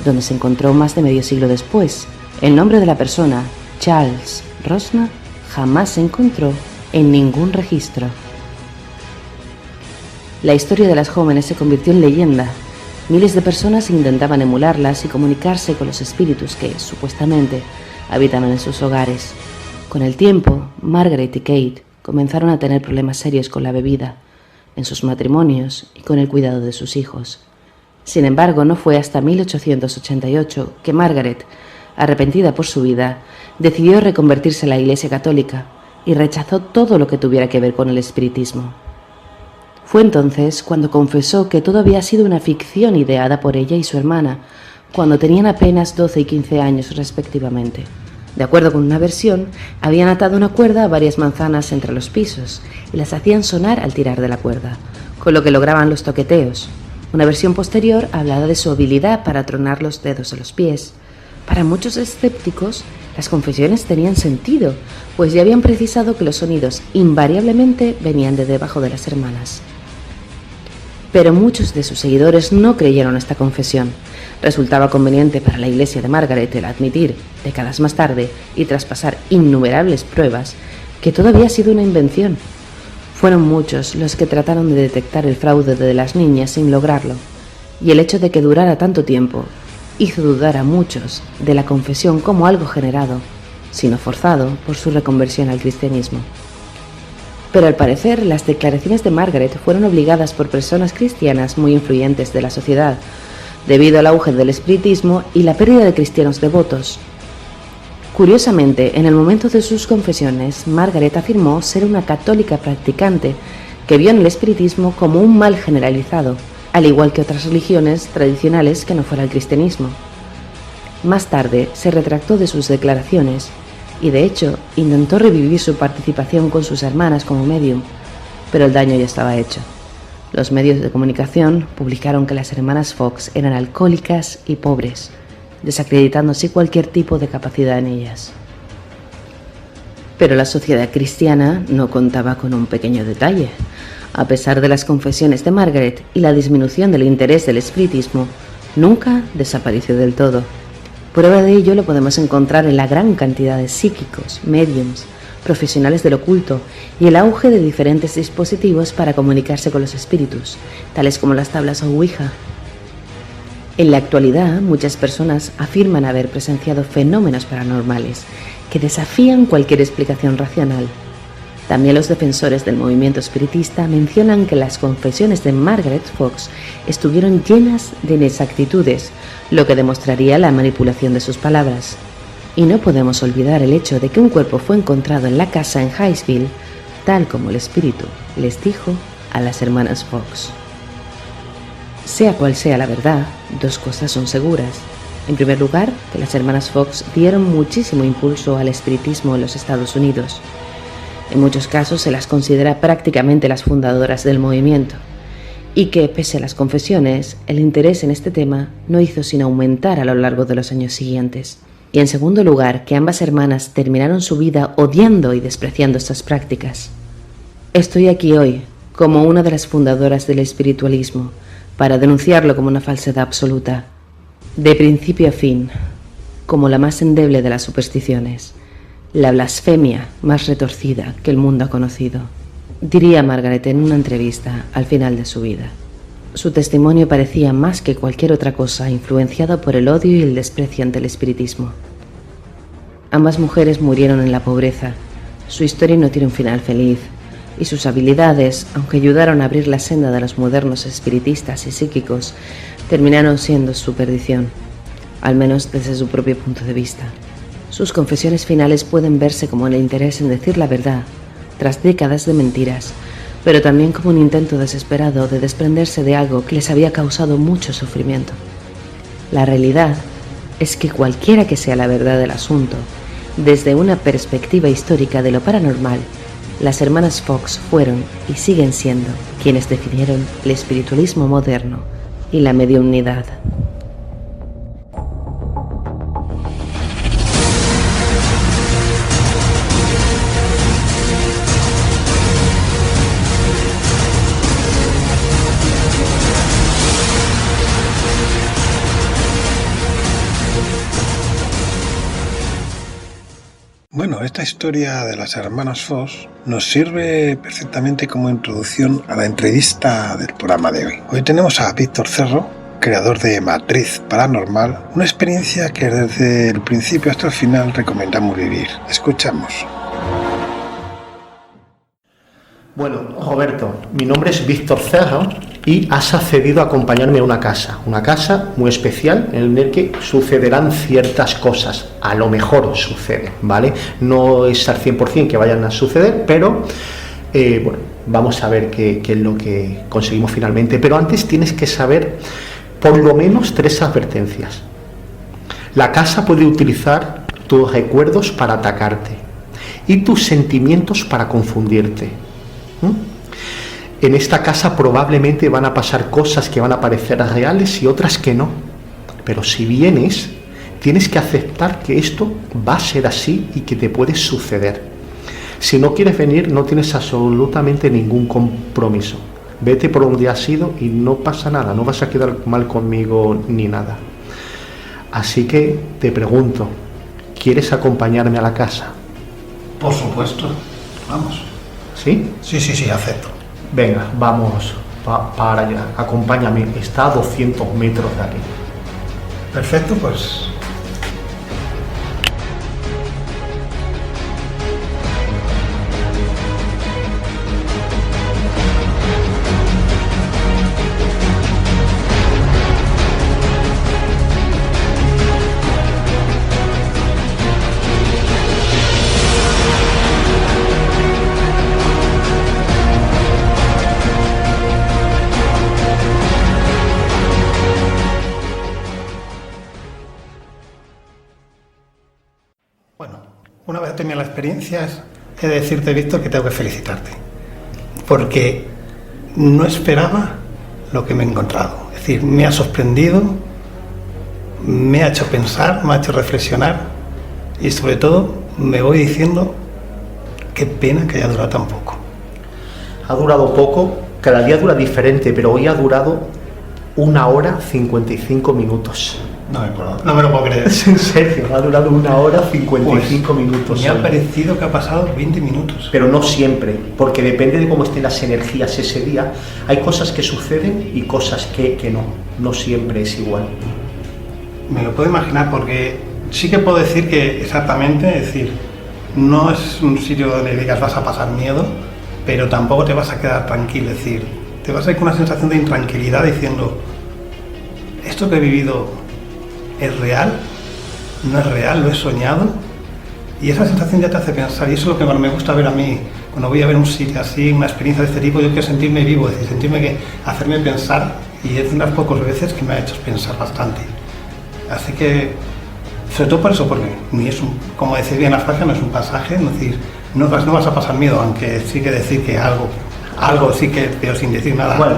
Speaker 7: donde se encontró más de medio siglo después. El nombre de la persona, Charles Rosna, jamás se encontró en ningún registro. La historia de las jóvenes se convirtió en leyenda. Miles de personas intentaban emularlas y comunicarse con los espíritus que, supuestamente, habitaban en sus hogares. Con el tiempo, Margaret y Kate comenzaron a tener problemas serios con la bebida, en sus matrimonios y con el cuidado de sus hijos. Sin embargo, no fue hasta 1888 que Margaret, arrepentida por su vida, decidió reconvertirse a la Iglesia Católica y rechazó todo lo que tuviera que ver con el espiritismo. Fue entonces cuando confesó que todo había sido una ficción ideada por ella y su hermana, cuando tenían apenas 12 y 15 años respectivamente. De acuerdo con una versión, habían atado una cuerda a varias manzanas entre los pisos y las hacían sonar al tirar de la cuerda, con lo que lograban los toqueteos. Una versión posterior hablaba de su habilidad para tronar los dedos de los pies. Para muchos escépticos, las confesiones tenían sentido, pues ya habían precisado que los sonidos invariablemente venían de debajo de las hermanas. Pero muchos de sus seguidores no creyeron esta confesión. Resultaba conveniente para la iglesia de Margaret el admitir, décadas más tarde, y tras pasar innumerables pruebas, que todo había sido una invención. Fueron muchos los que trataron de detectar el fraude de las niñas sin lograrlo, y el hecho de que durara tanto tiempo hizo dudar a muchos de la confesión como algo generado, sino forzado por su reconversión al cristianismo. Pero al parecer las declaraciones de Margaret fueron obligadas por personas cristianas muy influyentes de la sociedad, debido al auge del espiritismo y la pérdida de cristianos devotos. Curiosamente, en el momento de sus confesiones, Margaret afirmó ser una católica practicante que vio en el espiritismo como un mal generalizado, al igual que otras religiones tradicionales que no fuera el cristianismo. Más tarde se retractó de sus declaraciones y de hecho intentó revivir su participación con sus hermanas como medium, pero el daño ya estaba hecho. Los medios de comunicación publicaron que las hermanas Fox eran alcohólicas y pobres, desacreditando así cualquier tipo de capacidad en ellas. Pero la sociedad cristiana no contaba con un pequeño detalle. A pesar de las confesiones de Margaret y la disminución del interés del espiritismo, nunca desapareció del todo. Prueba de ello lo podemos encontrar en la gran cantidad de psíquicos, médiums, profesionales del oculto y el auge de diferentes dispositivos para comunicarse con los espíritus, tales como las tablas o Ouija. En la actualidad, muchas personas afirman haber presenciado fenómenos paranormales que desafían cualquier explicación racional. También los defensores del movimiento espiritista mencionan que las confesiones de Margaret Fox estuvieron llenas de inexactitudes, lo que demostraría la manipulación de sus palabras. Y no podemos olvidar el hecho de que un cuerpo fue encontrado en la casa en Highsville, tal como el espíritu les dijo a las hermanas Fox. Sea cual sea la verdad, dos cosas son seguras. En primer lugar, que las hermanas Fox dieron muchísimo impulso al espiritismo en los Estados Unidos. En muchos casos se las considera prácticamente las fundadoras del movimiento, y que, pese a las confesiones, el interés en este tema no hizo sino aumentar a lo largo de los años siguientes. Y en segundo lugar, que ambas hermanas terminaron su vida odiando y despreciando estas prácticas. Estoy aquí hoy, como una de las fundadoras del espiritualismo, para denunciarlo como una falsedad absoluta, de principio a fin, como la más endeble de las supersticiones, la blasfemia más retorcida que el mundo ha conocido, diría Margaret en una entrevista al final de su vida. Su testimonio parecía más que cualquier otra cosa influenciado por el odio y el desprecio ante el espiritismo. Ambas mujeres murieron en la pobreza, su historia no tiene un final feliz, y sus habilidades, aunque ayudaron a abrir la senda de los modernos espiritistas y psíquicos, terminaron siendo su perdición, al menos desde su propio punto de vista. Sus confesiones finales pueden verse como el interés en decir la verdad, tras décadas de mentiras, pero también como un intento desesperado de desprenderse de algo que les había causado mucho sufrimiento. La realidad es que cualquiera que sea la verdad del asunto, desde una perspectiva histórica de lo paranormal, las hermanas Fox fueron y siguen siendo quienes definieron el espiritualismo moderno y la mediumnidad.
Speaker 2: Bueno, esta historia de las hermanas Fox nos sirve perfectamente como introducción a la entrevista del programa de hoy. Hoy tenemos a Víctor Cerro, creador de Matriz Paranormal, una experiencia que desde el principio hasta el final recomendamos vivir. Escuchamos.
Speaker 8: Bueno, Roberto, mi nombre es Víctor Cerro y has accedido a acompañarme a una casa muy especial en la que sucederán ciertas cosas, a lo mejor sucede, ¿vale? No es al 100% que vayan a suceder, pero bueno, vamos a ver qué es lo que conseguimos finalmente, pero antes tienes que saber por lo menos 3 advertencias. La casa puede utilizar tus recuerdos para atacarte y tus sentimientos para confundirte. En esta casa probablemente van a pasar cosas que van a parecer reales y otras que no, pero si vienes tienes que aceptar que esto va a ser así y que te puede suceder. Si no quieres venir no tienes absolutamente ningún compromiso, vete por donde has ido y no pasa nada, no vas a quedar mal conmigo ni nada. Así que te pregunto, ¿quieres acompañarme a la casa?
Speaker 2: Por supuesto, vamos.
Speaker 8: ¿Sí?
Speaker 2: Sí, acepto.
Speaker 8: Venga, vamos para allá, acompáñame, está a 200 metros de aquí.
Speaker 2: Perfecto, pues... Una vez terminada la experiencia, he de decirte, Víctor, que tengo que felicitarte, porque no esperaba lo que me he encontrado. Es decir, me ha sorprendido, me ha hecho pensar, me ha hecho reflexionar y sobre todo me voy diciendo qué pena que haya durado tan poco.
Speaker 8: Ha durado poco, cada día dura diferente, pero hoy ha durado 1 hora 55 minutos.
Speaker 2: No me lo puedo creer.
Speaker 8: Es en serio, ha durado 1 hora 55 minutos.
Speaker 2: Me ha parecido que ha pasado 20 minutos.
Speaker 8: Pero no siempre, porque depende de cómo estén las energías ese día. Hay cosas que suceden y cosas que no siempre es igual.
Speaker 2: Me lo puedo imaginar porque sí que puedo decir que exactamente, es decir, no es un sitio donde digas vas a pasar miedo, pero tampoco te vas a quedar tranquilo, es decir, te vas a ir con una sensación de intranquilidad diciendo, esto que he vivido es real, no es real, lo he soñado. Y esa sensación ya te hace pensar, y eso es lo que más me gusta ver a mí. Cuando voy a ver un sitio así, una experiencia de este tipo, yo quiero sentirme vivo, es decir, hacerme pensar, y es de unas pocas veces que me ha hecho pensar bastante. Así que, sobre todo por eso, porque ni es como decía bien la frase, no es un pasaje, es decir, no vas a pasar miedo, aunque sí que decir que algo sí que, pero sin decir nada.
Speaker 8: Bueno,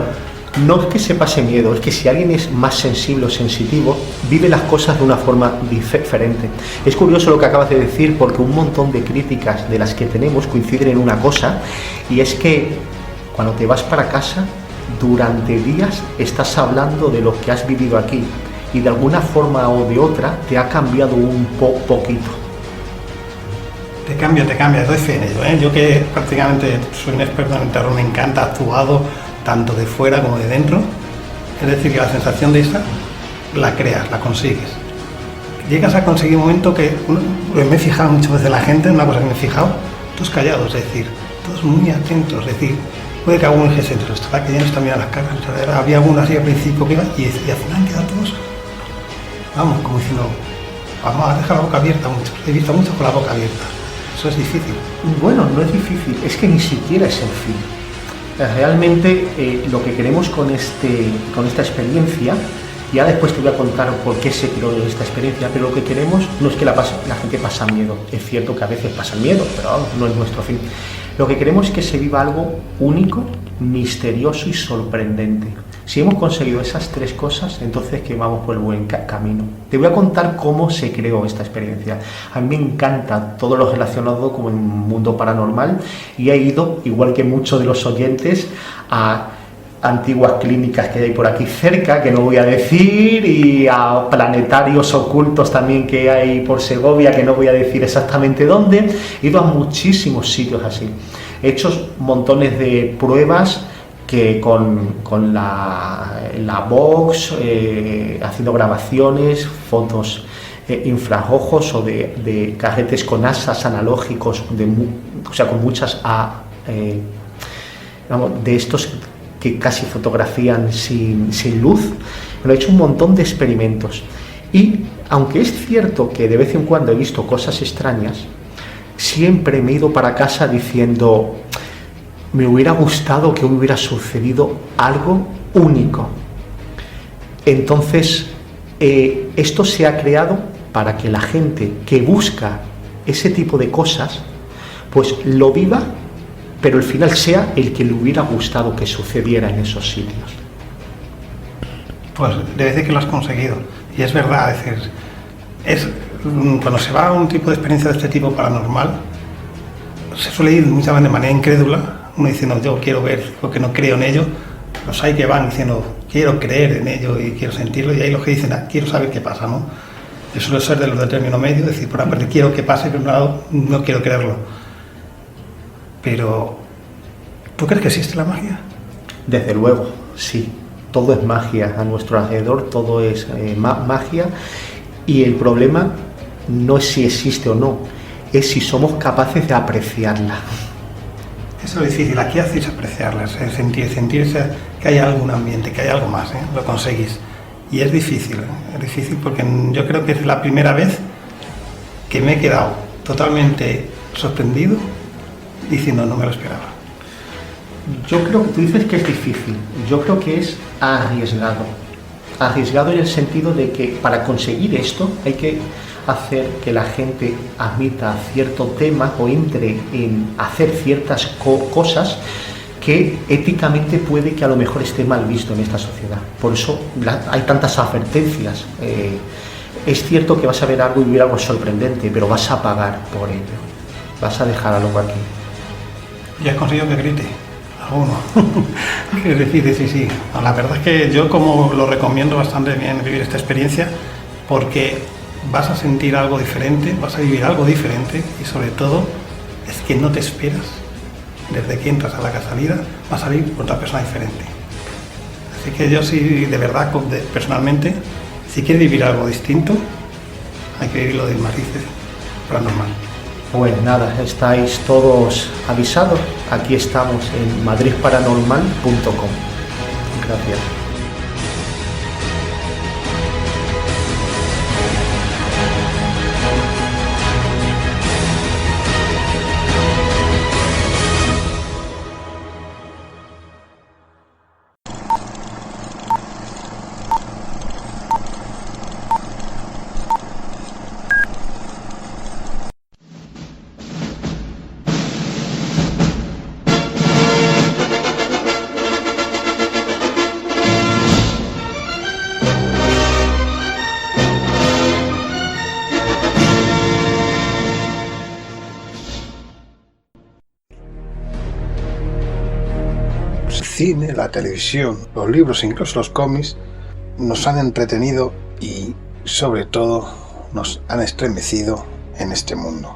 Speaker 8: no es que se pase miedo, es que si alguien es más sensible o sensitivo, vive las cosas de una forma diferente. Es curioso lo que acabas de decir, porque un montón de críticas de las que tenemos coinciden en una cosa, y es que cuando te vas para casa, durante días estás hablando de lo que has vivido aquí, y de alguna forma o de otra te ha cambiado un poquito.
Speaker 2: Te cambia, doy fe en ello, ¿eh? Yo que prácticamente soy un experto en el terror, me encanta, actuado tanto de fuera como de dentro, es decir, que la sensación de esta la creas, la consigues. Llegas a conseguir un momento que me he fijado muchas veces la gente, en una cosa que me he fijado, todos callados, es decir, todos muy atentos, es decir, puede que alguno dijese, pero estará que ya no está mirando las caras, había algunos así al principio que iba y al final han quedado todos, vamos, como diciendo, vamos a dejar la boca abierta muchos, he visto muchos con la boca abierta, eso es difícil.
Speaker 8: Bueno, no es difícil, es que ni siquiera es el fin. Realmente lo que queremos con esta experiencia, y ahora después te voy a contar por qué se creó esta experiencia, pero lo que queremos no es que la gente pasa miedo, es cierto que a veces pasa miedo, pero no es nuestro fin. Lo que queremos es que se viva algo único, misterioso y sorprendente. Si hemos conseguido esas tres cosas, entonces que vamos por el buen camino. Te voy a contar cómo se creó esta experiencia. A mí me encanta todo lo relacionado con el mundo paranormal y he ido, igual que muchos de los oyentes, a antiguas clínicas que hay por aquí cerca, que no voy a decir, y a planetarios ocultos también que hay por Segovia, que no voy a decir exactamente dónde. He ido a muchísimos sitios así. He hecho montones de pruebas que con la Vox, haciendo grabaciones, fotos infrarrojos o de cajetes con asas analógicos, o sea, con muchas de estos que casi fotografían sin luz. Pero he hecho un montón de experimentos y aunque es cierto que de vez en cuando he visto cosas extrañas, siempre me he ido para casa diciendo, me hubiera gustado que hubiera sucedido algo único. Entonces esto se ha creado para que la gente que busca ese tipo de cosas pues lo viva, pero el final sea el que le hubiera gustado que sucediera en esos sitios.
Speaker 2: Pues debe decir que lo has conseguido, y es verdad, cuando se va a un tipo de experiencia de este tipo paranormal, se suele ir muchas veces de manera incrédula, uno diciendo yo quiero ver porque no creo en ello, los hay que van diciendo quiero creer en ello y quiero sentirlo, y hay los que dicen quiero saber qué pasa, ¿no? Eso suele ser de los de término medio, es decir, por una parte quiero que pase, pero por un lado no quiero creerlo. Pero, ¿tú crees que existe la magia?
Speaker 8: Desde luego, sí. Todo es magia a nuestro alrededor, todo es magia, y el problema no es si existe o no, es si somos capaces de apreciarla.
Speaker 2: Eso es difícil, aquí hacéis apreciarla, sentir que hay algún ambiente, que hay algo más, lo conseguís. Y es difícil porque yo creo que es la primera vez que me he quedado totalmente sorprendido diciendo no me lo esperaba.
Speaker 8: Yo creo que tú dices que es difícil, yo creo que es arriesgado en el sentido de que para conseguir esto hay que hacer que la gente admita cierto tema o entre en hacer ciertas cosas que éticamente puede que a lo mejor esté mal visto en esta sociedad. Por eso hay tantas advertencias. Es cierto que vas a ver algo y ver algo sorprendente, pero vas a pagar por ello. Vas a dejar algo aquí.
Speaker 2: ¿Y has conseguido que grite alguno? Que decide, sí. No, la verdad es que yo como lo recomiendo bastante bien vivir esta experiencia, porque vas a sentir algo diferente, vas a vivir algo diferente, y sobre todo es que no te esperas. Desde que entras a la salida va a salir otra persona diferente. Así que yo sí, de verdad, personalmente, si quieres vivir algo distinto, hay que vivirlo de matices paranormal.
Speaker 8: Pues nada, estáis todos avisados. Aquí estamos en madridparanormal.com. Gracias.
Speaker 2: El cine, la televisión, los libros e incluso los cómics nos han entretenido y, sobre todo, nos han estremecido en este mundo.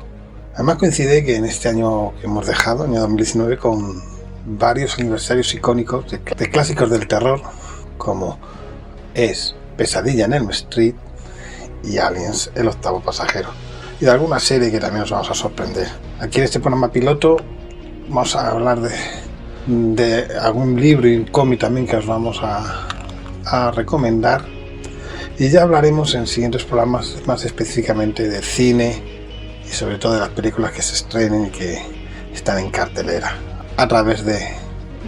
Speaker 2: Además coincide que en este año que hemos dejado, año 2019, con varios aniversarios icónicos de clásicos del terror, como es Pesadilla en Elm Street y Aliens, el octavo pasajero, y de alguna serie que también os vamos a sorprender. Aquí en este programa piloto vamos a hablar de algún libro y un cómic también que os vamos a recomendar, y ya hablaremos en siguientes programas más específicamente de cine y sobre todo de las películas que se estrenen y que están en cartelera a través de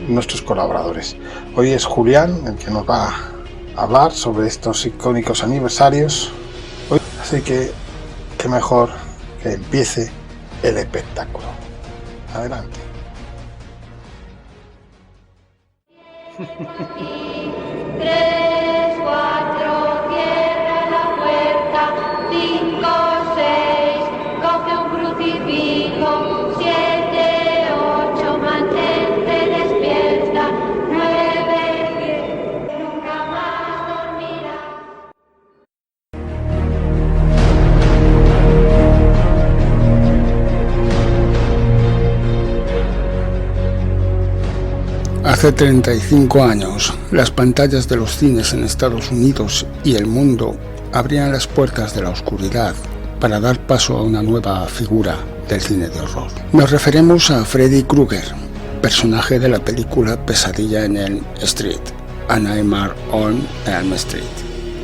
Speaker 2: nuestros colaboradores. Hoy es Julián el que nos va a hablar sobre estos icónicos aniversarios. Así que qué mejor que empiece el espectáculo. Adelante.
Speaker 9: 3, 4, cierra la puerta. 5, 6, coge un crucifijo. 7, 8, mantente despierta. 9, 10, nunca más dormirás.
Speaker 10: Hace 35 años, las pantallas de los cines en Estados Unidos y el mundo abrían las puertas de la oscuridad para dar paso a una nueva figura del cine de horror. Nos referimos a Freddy Krueger, personaje de la película Pesadilla en Elm Street, A Nightmare on Elm Street,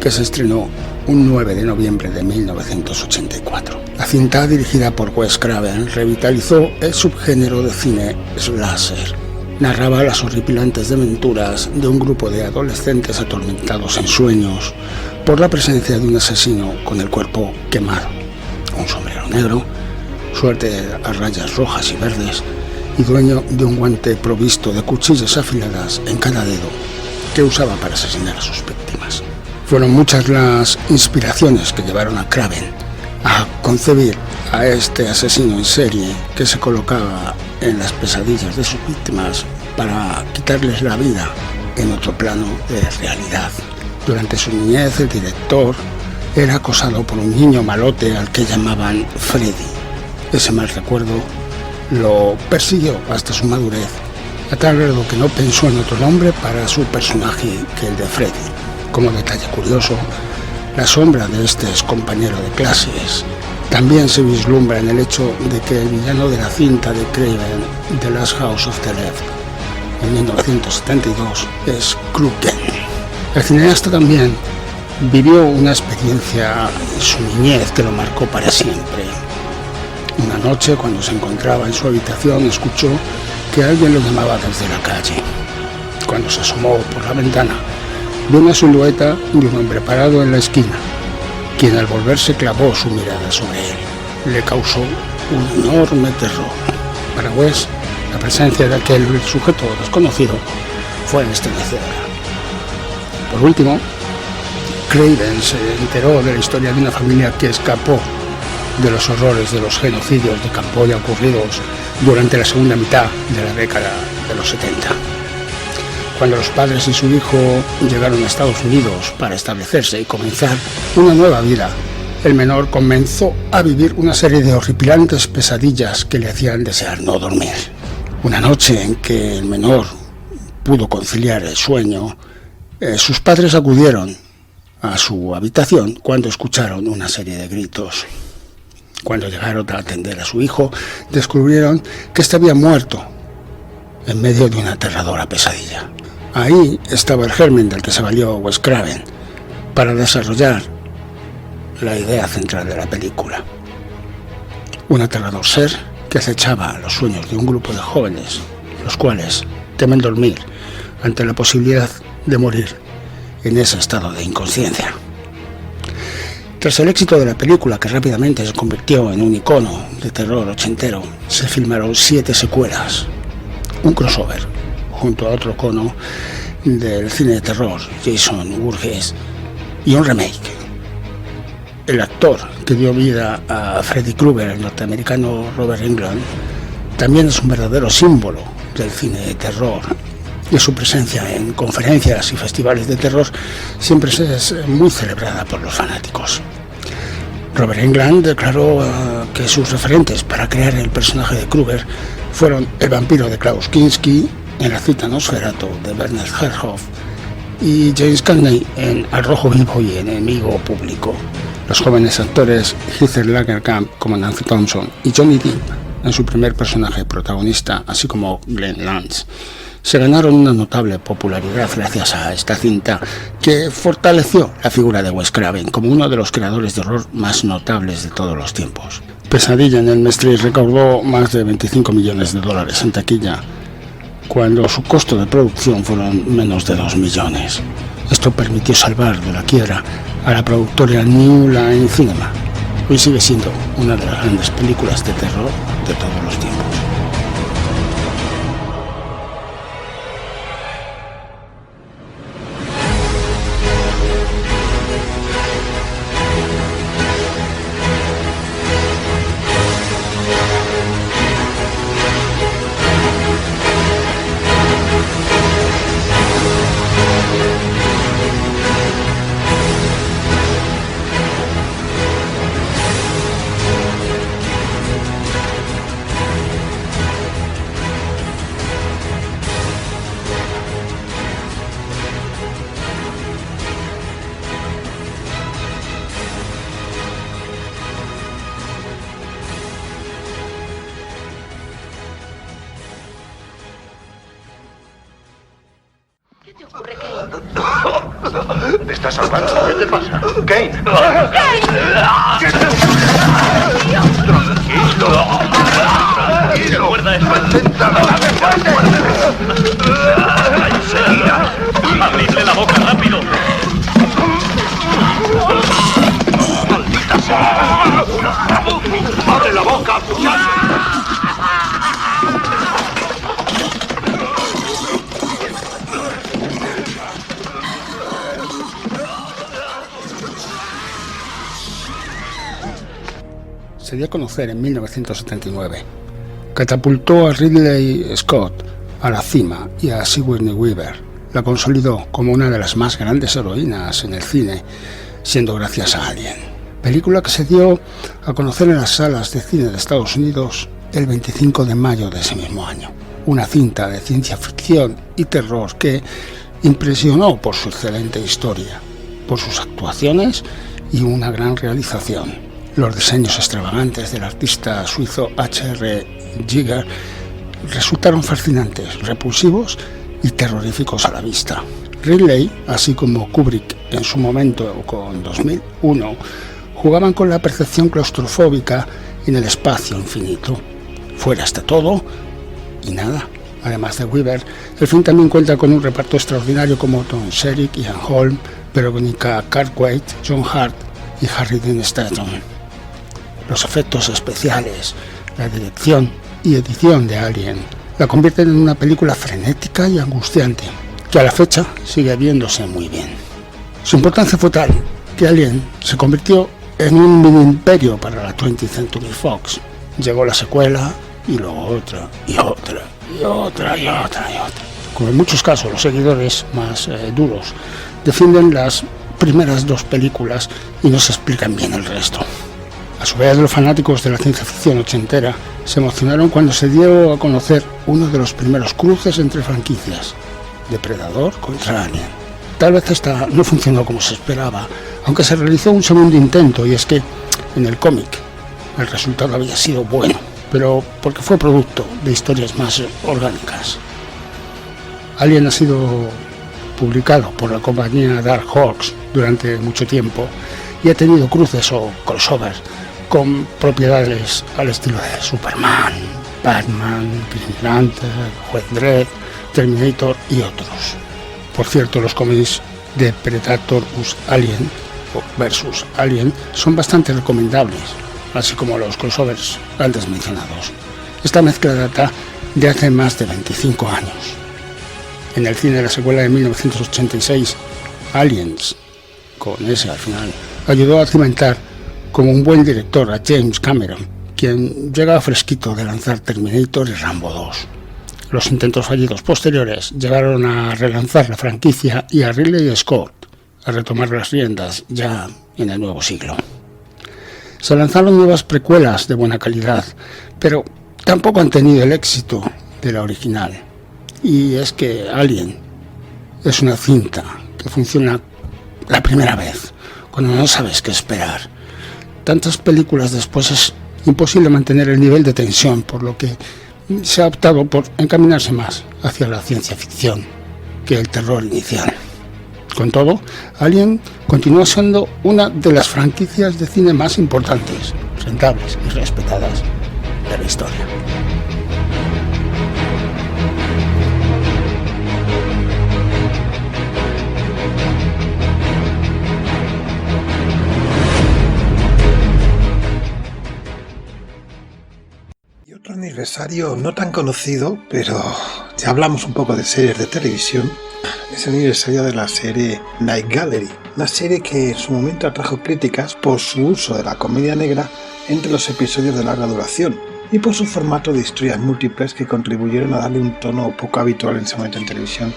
Speaker 10: que se estrenó un 9 de noviembre de 1984. La cinta, dirigida por Wes Craven, revitalizó el subgénero de cine slasher. Narraba las horripilantes desventuras de un grupo de adolescentes atormentados en sueños por la presencia de un asesino con el cuerpo quemado, un sombrero negro, suerte a rayas rojas y verdes y dueño de un guante provisto de cuchillas afiladas en cada dedo que usaba para asesinar a sus víctimas. Fueron muchas las inspiraciones que llevaron a Craven a concebir a este asesino en serie que se colocaba en las pesadillas de sus víctimas para quitarles la vida en otro plano de realidad. Durante su niñez, el director era acosado por un niño malote al que llamaban Freddy. Ese mal recuerdo lo persiguió hasta su madurez, a tal grado que no pensó en otro nombre para su personaje que el de Freddy. Como detalle curioso, la sombra de este ex compañero de clases también se vislumbra en el hecho de que el villano de la cinta de Craven, The Last House of the Left, en 1972, es Krueger. El cineasta también vivió una experiencia en su niñez que lo marcó para siempre. Una noche, cuando se encontraba en su habitación, escuchó que alguien lo llamaba desde la calle. Cuando se asomó por la ventana, vio una silueta de un hombre parado en la esquina, quien al volverse clavó su mirada sobre él. Le causó un enorme terror. Para Wes, la presencia de aquel sujeto desconocido fue estremecedora. Por último, Craven se enteró de la historia de una familia que escapó de los horrores de los genocidios de Camboya ocurridos durante la segunda mitad de la década de los 70. Cuando los padres y su hijo llegaron a Estados Unidos para establecerse y comenzar una nueva vida, el menor comenzó a vivir una serie de horripilantes pesadillas que le hacían desear no dormir. Una noche en que el menor pudo conciliar el sueño, sus padres acudieron a su habitación cuando escucharon una serie de gritos. Cuando llegaron a atender a su hijo, descubrieron que éste había muerto en medio de una aterradora pesadilla. Ahí estaba el germen del que se valió Wes Craven para desarrollar la idea central de la película. Un aterrador ser que acechaba los sueños de un grupo de jóvenes, los cuales temen dormir ante la posibilidad de morir en ese estado de inconsciencia. Tras el éxito de la película, que rápidamente se convirtió en un icono de terror ochentero, se filmaron 7 secuelas, un crossover junto a otro icono del cine de terror, Jason Voorhees, y un remake. El actor que dio vida a Freddy Krueger, el norteamericano Robert Englund, también es un verdadero símbolo del cine de terror y su presencia en conferencias y festivales de terror siempre es muy celebrada por los fanáticos. Robert Englund declaró que sus referentes para crear el personaje de Krueger fueron El vampiro de Klaus Kinski en La cita Nosferatu de Werner Herzog y James Cagney en Al rojo vivo y enemigo público. Los jóvenes actores Heath Langenkamp como Nancy Thompson y Johnny Depp en su primer personaje protagonista, así como Glenn Lance, se ganaron una notable popularidad gracias a esta cinta que fortaleció la figura de Wes Craven como uno de los creadores de horror más notables de todos los tiempos. Pesadilla en Elm Street recaudó más de $25 millones en taquilla, cuando su costo de producción fueron menos de 2 millones. Esto permitió salvar de la quiebra a la productora New Line Cinema. Hoy sigue siendo una de las grandes películas de terror de todos los tiempos.
Speaker 3: ¿Te estás salvando? ¿Qué te pasa? Kane. Tranquilo. Recuerda esto. Enseguida. Abridle la boca rápido. Maldita sea. Abre la boca, muchacho.
Speaker 10: Se dio a conocer en 1979. Catapultó a Ridley Scott a la cima y a Sigourney Weaver. La consolidó como una de las más grandes heroínas en el cine, siendo gracias a Alien. Película que se dio a conocer en las salas de cine de Estados Unidos el 25 de mayo de ese mismo año. Una cinta de ciencia ficción y terror que impresionó por su excelente historia, por sus actuaciones y una gran realización. Los diseños extravagantes del artista suizo H.R. Giger resultaron fascinantes, repulsivos y terroríficos a la vista. Ridley, así como Kubrick en su momento con 2001, jugaban con la percepción claustrofóbica en el espacio infinito. Fuera está todo y nada. Además de Weaver, el film también cuenta con un reparto extraordinario como Tom Skerritt, Ian Holm, Veronica Cartwright, John Hurt y Harry Dean Stanton. Los efectos especiales, la dirección y edición de Alien la convierten en una película frenética y angustiante, que a la fecha sigue viéndose muy bien. Su importancia fue tal que Alien se convirtió en un mini imperio para la 20th Century Fox. Llegó la secuela y luego otra y otra y otra y otra y otra. Como en muchos casos los seguidores más duros defienden las primeras dos películas y no se explican bien el resto. A su vez, los fanáticos de la ciencia ficción ochentera se emocionaron cuando se dio a conocer uno de los primeros cruces entre franquicias, Depredador contra Alien. Tal vez esta no funcionó como se esperaba, aunque se realizó un segundo intento, y es que en el cómic el resultado había sido bueno, pero porque fue producto de historias más orgánicas. Alien ha sido publicado por la compañía Dark Horse durante mucho tiempo y ha tenido cruces o crossovers con propiedades al estilo de Superman, Batman, Green Lantern, Juez Dredd, Terminator y otros. Por cierto, los cómics de Predator Alien versus Alien son bastante recomendables, así como los crossovers antes mencionados. Esta mezcla data de hace más de 25 años. En el cine, la secuela de 1986, Aliens, con ese al final, ayudó a cimentar como un buen director a James Cameron, quien llegaba fresquito de lanzar Terminator y Rambo 2. Los intentos fallidos posteriores llevaron a relanzar la franquicia y a Ridley Scott a retomar las riendas ya en el nuevo siglo. Se lanzaron nuevas precuelas de buena calidad, pero tampoco han tenido el éxito de la original. Y es que Alien es una cinta que funciona la primera vez, cuando no sabes qué esperar. Tantas películas después es imposible mantener el nivel de tensión, por lo que se ha optado por encaminarse más hacia la ciencia ficción que el terror inicial. Con todo, Alien continúa siendo una de las franquicias de cine más importantes, rentables y respetadas de la historia.
Speaker 2: Otro aniversario no tan conocido, pero ya hablamos un poco de series de televisión, es el aniversario de la serie Night Gallery, una serie que en su momento atrajo críticas por su uso de la comedia negra entre los episodios de larga duración y por su formato de historias múltiples que contribuyeron a darle un tono poco habitual en ese momento en televisión.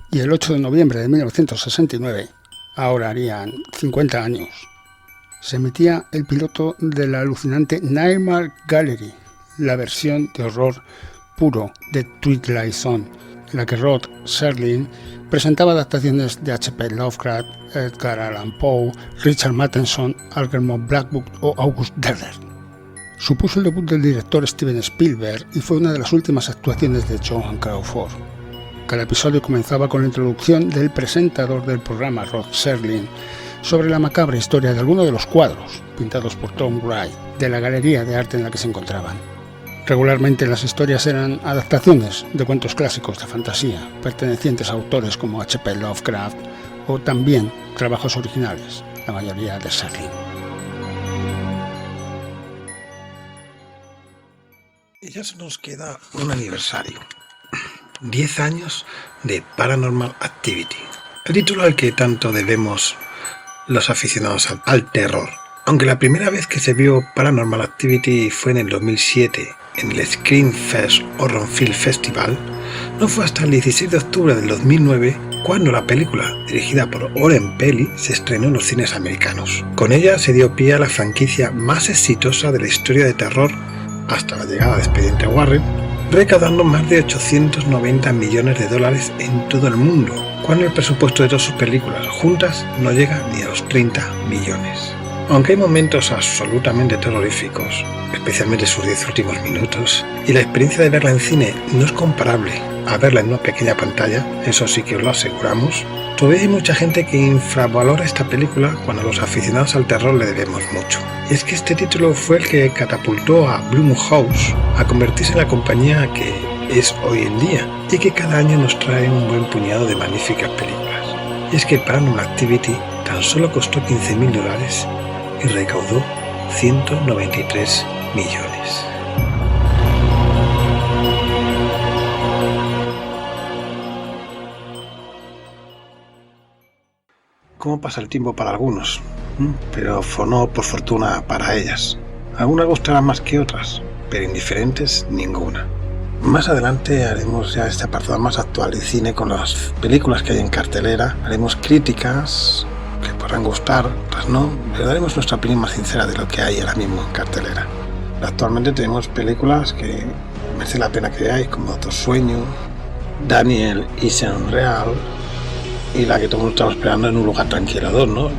Speaker 10: Y el 8 de noviembre de 1969, ahora harían 50 años, se emitía el piloto de la alucinante Nightmare Gallery, la versión de horror puro de Twilight Zone, en la que Rod Serling presentaba adaptaciones de H.P. Lovecraft, Edgar Allan Poe, Richard Matheson, Algernon Blackwood o August Derleth. Supuso el debut del director Steven Spielberg y fue una de las últimas actuaciones de Joan Crawford. Cada episodio comenzaba con la introducción del presentador del programa, Rod Serling, sobre la macabra historia de alguno de los cuadros, pintados por Tom Wright, de la galería de arte en la que se encontraban. Regularmente las historias eran adaptaciones de cuentos clásicos de fantasía, pertenecientes a autores como H.P. Lovecraft, o también trabajos originales, la mayoría de Serling.
Speaker 2: Y ya se nos queda un aniversario. 10 años de Paranormal Activity, el título al que tanto debemos los aficionados al terror. Aunque la primera vez que se vio Paranormal Activity fue en el 2007 en el Scream Fest Horror Film Festival, no fue hasta el 16 de octubre del 2009 cuando la película, dirigida por Oren Peli, se estrenó en los cines americanos. Con ella se dio pie a la franquicia más exitosa de la historia de terror hasta la llegada de Expediente Warren, recaudando más de 890 millones de dólares en todo el mundo, cuando el presupuesto de todas sus películas juntas no llega ni a los 30 millones. Aunque hay momentos absolutamente terroríficos, especialmente sus 10 últimos minutos, y la experiencia de verla en cine no es comparable a verla en una pequeña pantalla, eso sí que os lo aseguramos, todavía hay mucha gente que infravalora esta película cuando a los aficionados al terror le debemos mucho. Y es que este título fue el que catapultó a Blumhouse a convertirse en la compañía que es hoy en día y que cada año nos trae un buen puñado de magníficas películas. Y es que Paranormal Activity tan solo costó $15.000 y recaudó 193 millones. ¿Cómo pasa el tiempo para algunos? Pero no por fortuna para ellas. Algunas gustarán más que otras, pero indiferentes ninguna. Más adelante haremos ya este apartado más actual de cine con las películas que hay en cartelera. Haremos críticas que podrán gustar, otras no, pero daremos nuestra opinión más sincera de lo que hay ahora mismo en cartelera. Actualmente tenemos películas que merece la pena que veáis, como Doctor Sueño, Daniel is Unreal, y la que todos estamos esperando, En un lugar tranquilo 2, ¿no?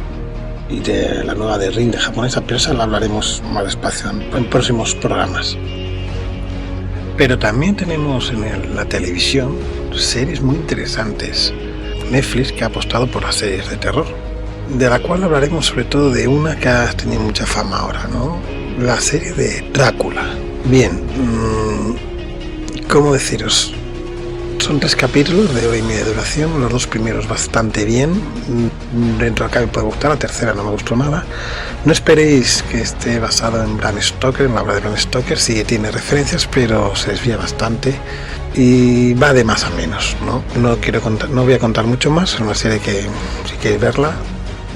Speaker 2: Y de la nueva de Ring de japonesa, pero esa la hablaremos más despacio en próximos programas. Pero también tenemos en la televisión series muy interesantes. Netflix, que ha apostado por las series de terror, de la cual hablaremos sobre todo de una que ha tenido mucha fama ahora, ¿no? La serie de Drácula. Bien, ¿cómo deciros? Son 3 capítulos de 1 hora y media de duración, los 2 primeros bastante bien, dentro de acá me puede gustar, la tercera no me gustó nada. No esperéis que esté basado en Bram Stoker, en la obra de Bram Stoker, sí tiene referencias, pero se desvía bastante y va de más a menos, ¿no? No voy a contar mucho más, es una serie que si queréis verla,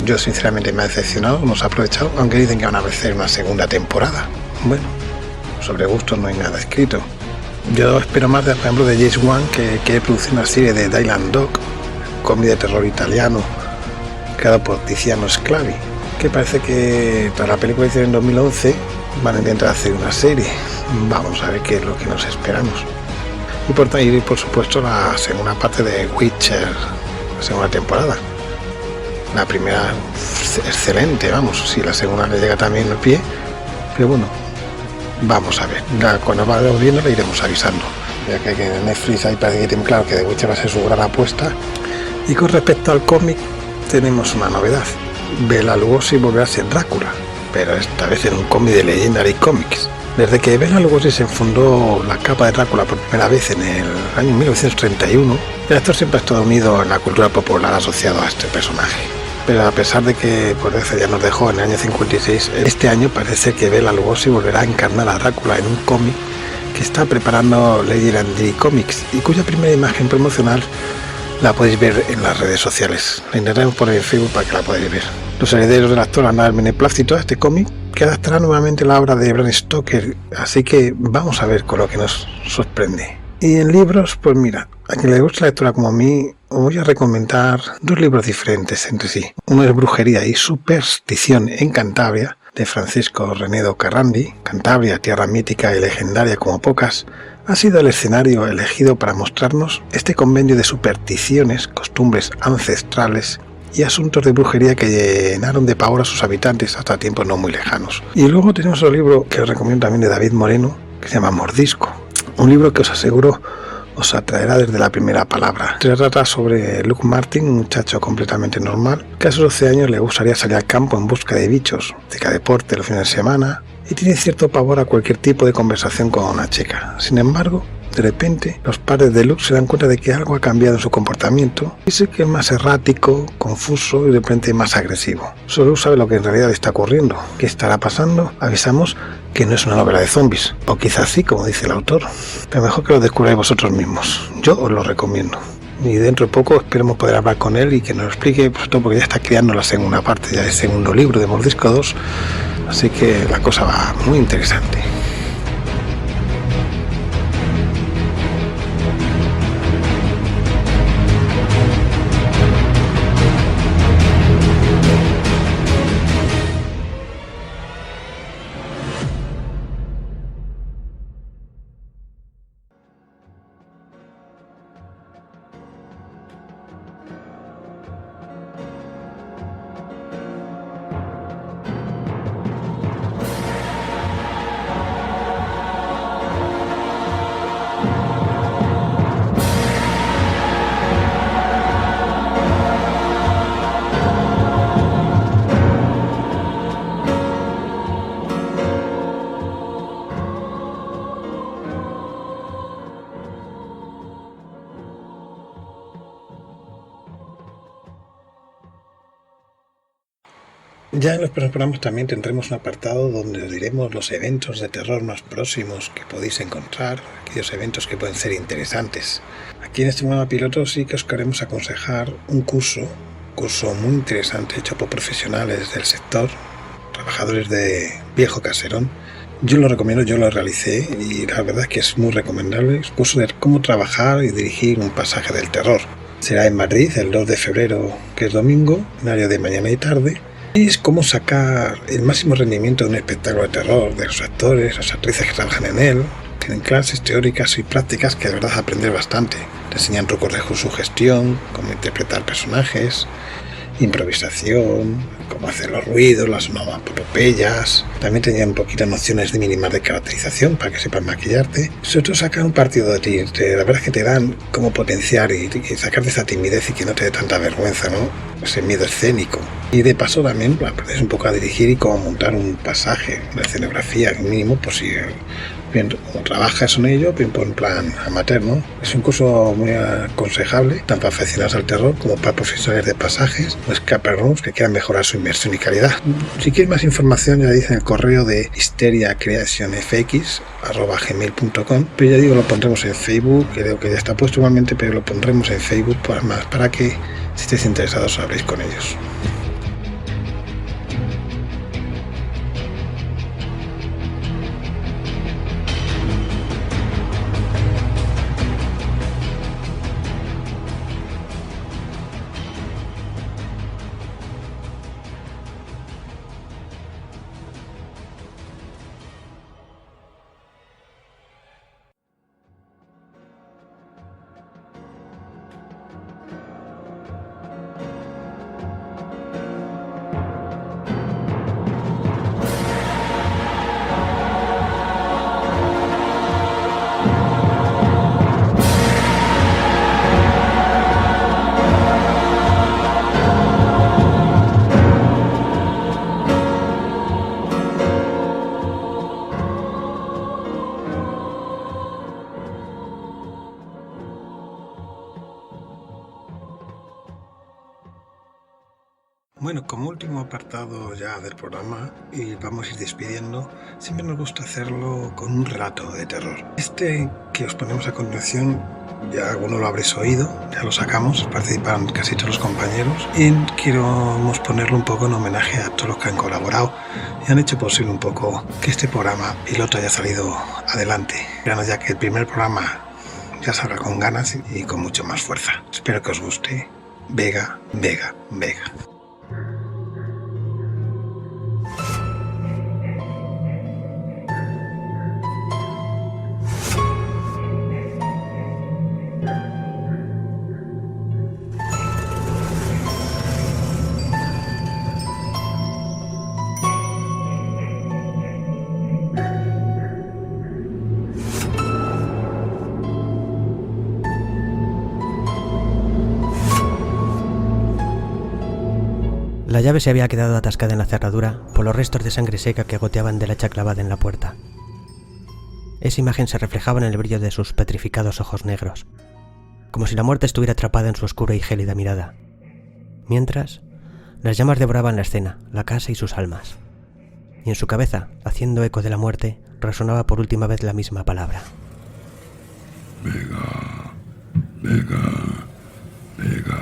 Speaker 2: yo sinceramente me ha decepcionado, no se ha aprovechado, aunque dicen que van a hacer una segunda temporada. Bueno, sobre gustos no hay nada escrito. Yo espero más, por ejemplo, de James Wan, que quiere producir una serie de Dylan Dog, cómic de terror italiano, creado por Tiziano Sclavi, que parece que tras la película que hicieron en 2011 van a intentar hacer una serie. Vamos a ver qué es lo que nos esperamos. Y por supuesto la segunda parte de Witcher, la segunda temporada. La primera excelente, vamos, si la segunda le llega también al pie, pero bueno, vamos a ver, ya cuando vayamos viendo le iremos avisando, ya que en Netflix ahí parece que tiene claro que The Witcher va a ser su gran apuesta. Y con respecto al cómic tenemos una novedad, Bela Lugosi volverá a ser Drácula, pero esta vez en un cómic de Legendary Comics. Desde que Bela Lugosi se fundó la capa de Drácula por primera vez en el año 1931, el actor siempre ha estado unido en la cultura popular asociado a este personaje. Pero a pesar de que por eso ya nos dejó en el año 56, este año parece que Bela Lugosi volverá a encarnar a Drácula en un cómic que está preparando Legendary Comics y cuya primera imagen promocional la podéis ver en las redes sociales. La intentaremos poner en Facebook para que la podáis ver. Los herederos del actor han dado el beneplácito a este cómic que adaptará nuevamente la obra de Bram Stoker, así que vamos a ver con lo que nos sorprende. Y en libros, pues mira, a quien le gusta la lectura como a mí, os voy a recomendar 2 libros diferentes entre sí. Uno es Brujería y Superstición en Cantabria, de Francisco Renedo Carrandi. Cantabria, tierra mítica y legendaria como pocas, ha sido el escenario elegido para mostrarnos este compendio de supersticiones, costumbres ancestrales y asuntos de brujería que llenaron de pavor a sus habitantes hasta tiempos no muy lejanos. Y luego tenemos otro libro que os recomiendo también de David Moreno, que se llama Mordisco. Un libro que os aseguro os atraerá desde la primera palabra. Se trata sobre Luke Martin, un muchacho completamente normal, que a sus 12 años le gustaría salir al campo en busca de bichos, practica deporte los fines de semana y tiene cierto pavor a cualquier tipo de conversación con una chica. Sin embargo, de repente, los padres de Luke se dan cuenta de que algo ha cambiado en su comportamiento. Dice que es más errático, confuso y de repente más agresivo. Solo Luke sabe lo que en realidad está ocurriendo. ¿Qué estará pasando? Avisamos que no es una novela de zombies. O quizás sí, como dice el autor. Pero mejor que lo descubráis vosotros mismos. Yo os lo recomiendo. Y dentro de poco esperemos poder hablar con él y que nos lo explique, pues, todo porque ya está creando la segunda parte, ya el segundo libro de Mordisco 2. Así que la cosa va muy interesante. Ya en los próximos programas también tendremos un apartado donde os diremos los eventos de terror más próximos que podéis encontrar, aquellos eventos que pueden ser interesantes. Aquí en este programa piloto sí que os queremos aconsejar un curso muy interesante hecho por profesionales del sector, trabajadores de Viejo Caserón. Yo lo recomiendo, yo lo realicé y la verdad es que es muy recomendable. Es un curso de cómo trabajar y dirigir un pasaje del terror. Será en Madrid el 2 de febrero, que es domingo, en horario de mañana y tarde. Y es cómo sacar el máximo rendimiento de un espectáculo de terror, de los actores, las actrices que trabajan en él. Tienen clases teóricas y prácticas que de verdad aprender bastante. Te enseñan trucos de sugestión, cómo interpretar personajes, improvisación, cómo hacer los ruidos, las onomatopeyas. También te enseñan un poquito nociones mínimas de caracterización para que sepas maquillarte. Sobre todo sacar un partido de ti. La verdad es que te dan cómo potenciar y sacarte esa timidez y que no te dé tanta vergüenza, ¿no? Ese miedo escénico. Y de paso también aprendes un poco a dirigir y cómo montar un pasaje, una escenografía mínimo, por si bien, trabajas en ello, bien por un plan amateur, ¿no? Es un curso muy aconsejable, tanto para aficionados al terror como para profesores de pasajes o escape rooms que quieran mejorar su inmersión y calidad. Si quieres más información, ya dice en el correo de histeriacreationfx@gmail.com, pero ya digo, lo pondremos en Facebook, creo que ya está puesto igualmente, pero lo pondremos en Facebook para que, si estéis interesados, habléis con ellos. Bueno, como último apartado ya del programa, y vamos a ir despidiendo, siempre nos gusta hacerlo con un relato de terror. Este que os ponemos a continuación, ya alguno lo habréis oído, ya lo sacamos, participan casi todos los compañeros, y queremos ponerlo un poco en homenaje a todos los que han colaborado y han hecho posible un poco que este programa piloto haya salido adelante. Ganas ya que el primer programa ya salga con ganas y con mucho más fuerza. Espero que os guste. Vega, Vega, Vega.
Speaker 6: La llave se había quedado atascada en la cerradura por los restos de sangre seca que goteaban del hacha clavada en la puerta. Esa imagen se reflejaba en el brillo de sus petrificados ojos negros, como si la muerte estuviera atrapada en su oscura y gélida mirada. Mientras, las llamas devoraban la escena, la casa y sus almas. Y en su cabeza, haciendo eco de la muerte, resonaba por última vez la misma palabra.
Speaker 3: Vega, Vega, Vega.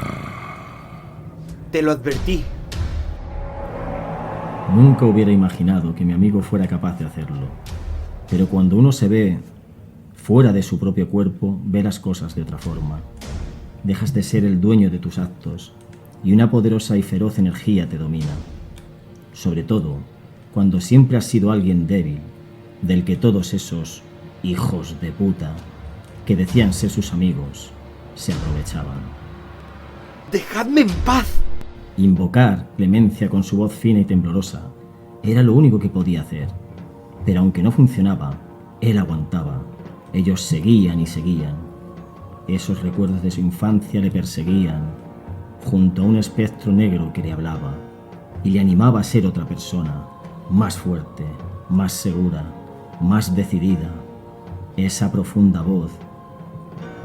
Speaker 11: Te lo advertí.
Speaker 12: Nunca hubiera imaginado que mi amigo fuera capaz de hacerlo. Pero cuando uno se ve fuera de su propio cuerpo, ve las cosas de otra forma. Dejas de ser el dueño de tus actos y una poderosa y feroz energía te domina. Sobre todo, cuando siempre has sido alguien débil, del que todos esos hijos de puta que decían ser sus amigos se aprovechaban.
Speaker 11: ¡Dejadme en paz!
Speaker 12: Invocar clemencia con su voz fina y temblorosa era lo único que podía hacer. Pero aunque no funcionaba, él aguantaba. Ellos seguían y seguían. Esos recuerdos de su infancia le perseguían, junto a un espectro negro que le hablaba y le animaba a ser otra persona, más fuerte, más segura, más decidida. Esa profunda voz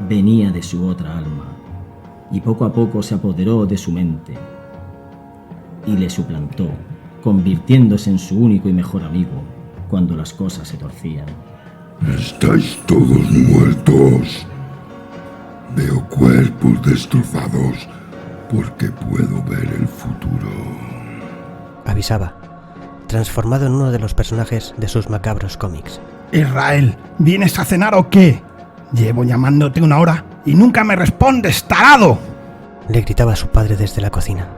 Speaker 12: venía de su otra alma y poco a poco se apoderó de su mente y le suplantó, convirtiéndose en su único y mejor amigo cuando las cosas se torcían.
Speaker 3: Estáis todos muertos. Veo cuerpos destrozados porque puedo ver el futuro.
Speaker 6: Avisaba, transformado en uno de los personajes de sus macabros cómics.
Speaker 13: Israel, ¿vienes a cenar o qué? Llevo llamándote 1 hora y nunca me respondes, tarado.
Speaker 6: Le gritaba a su padre desde la cocina.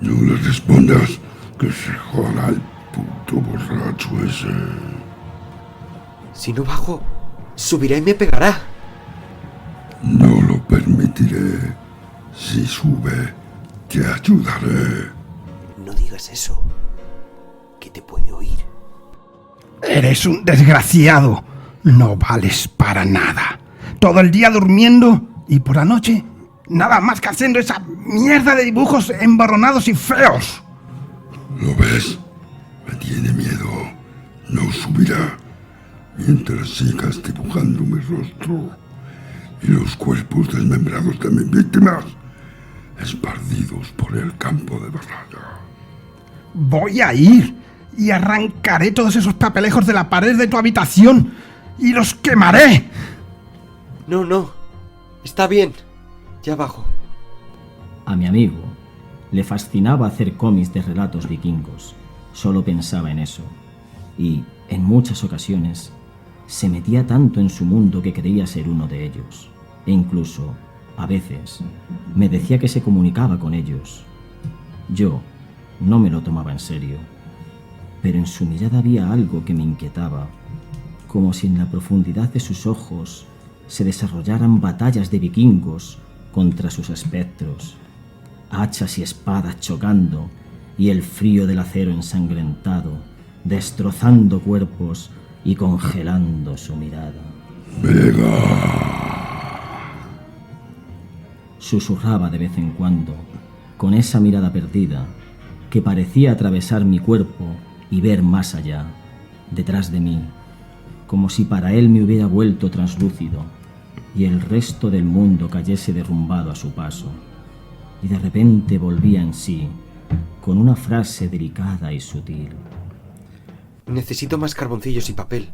Speaker 3: No le respondas, que se joda el puto borracho ese.
Speaker 11: Si no bajo, subirá y me pegará.
Speaker 3: No lo permitiré. Si sube, te ayudaré.
Speaker 11: No digas eso, que te puede oír.
Speaker 13: Eres un desgraciado. No vales para nada. Todo el día durmiendo y por la noche nada más que haciendo esa mierda de dibujos embarronados y feos.
Speaker 3: ¿Lo ves? Me tiene miedo. No subirá. mientras sigas dibujando mi rostro y los cuerpos desmembrados de mis víctimas esparcidos por el campo de batalla.
Speaker 13: Voy a ir y arrancaré todos esos papelejos de la pared de tu habitación y los quemaré.
Speaker 11: No. Está bien. Ya bajo.
Speaker 12: A mi amigo le fascinaba hacer cómics de relatos vikingos. Solo pensaba en eso. Y, en muchas ocasiones, se metía tanto en su mundo que creía ser uno de ellos. E incluso, a veces, me decía que se comunicaba con ellos. Yo no me lo tomaba en serio, pero en su mirada había algo que me inquietaba, como si en la profundidad de sus ojos se desarrollaran batallas de vikingos contra sus espectros, hachas y espadas chocando, y el frío del acero ensangrentado, destrozando cuerpos y congelando su mirada.
Speaker 3: ¡Vega!
Speaker 12: Susurraba de vez en cuando, con esa mirada perdida, que parecía atravesar mi cuerpo y ver más allá, detrás de mí, como si para él me hubiera vuelto translúcido y el resto del mundo cayese derrumbado a su paso. Y de repente volvía en sí, con una frase delicada y sutil.
Speaker 11: Necesito más carboncillos y papel.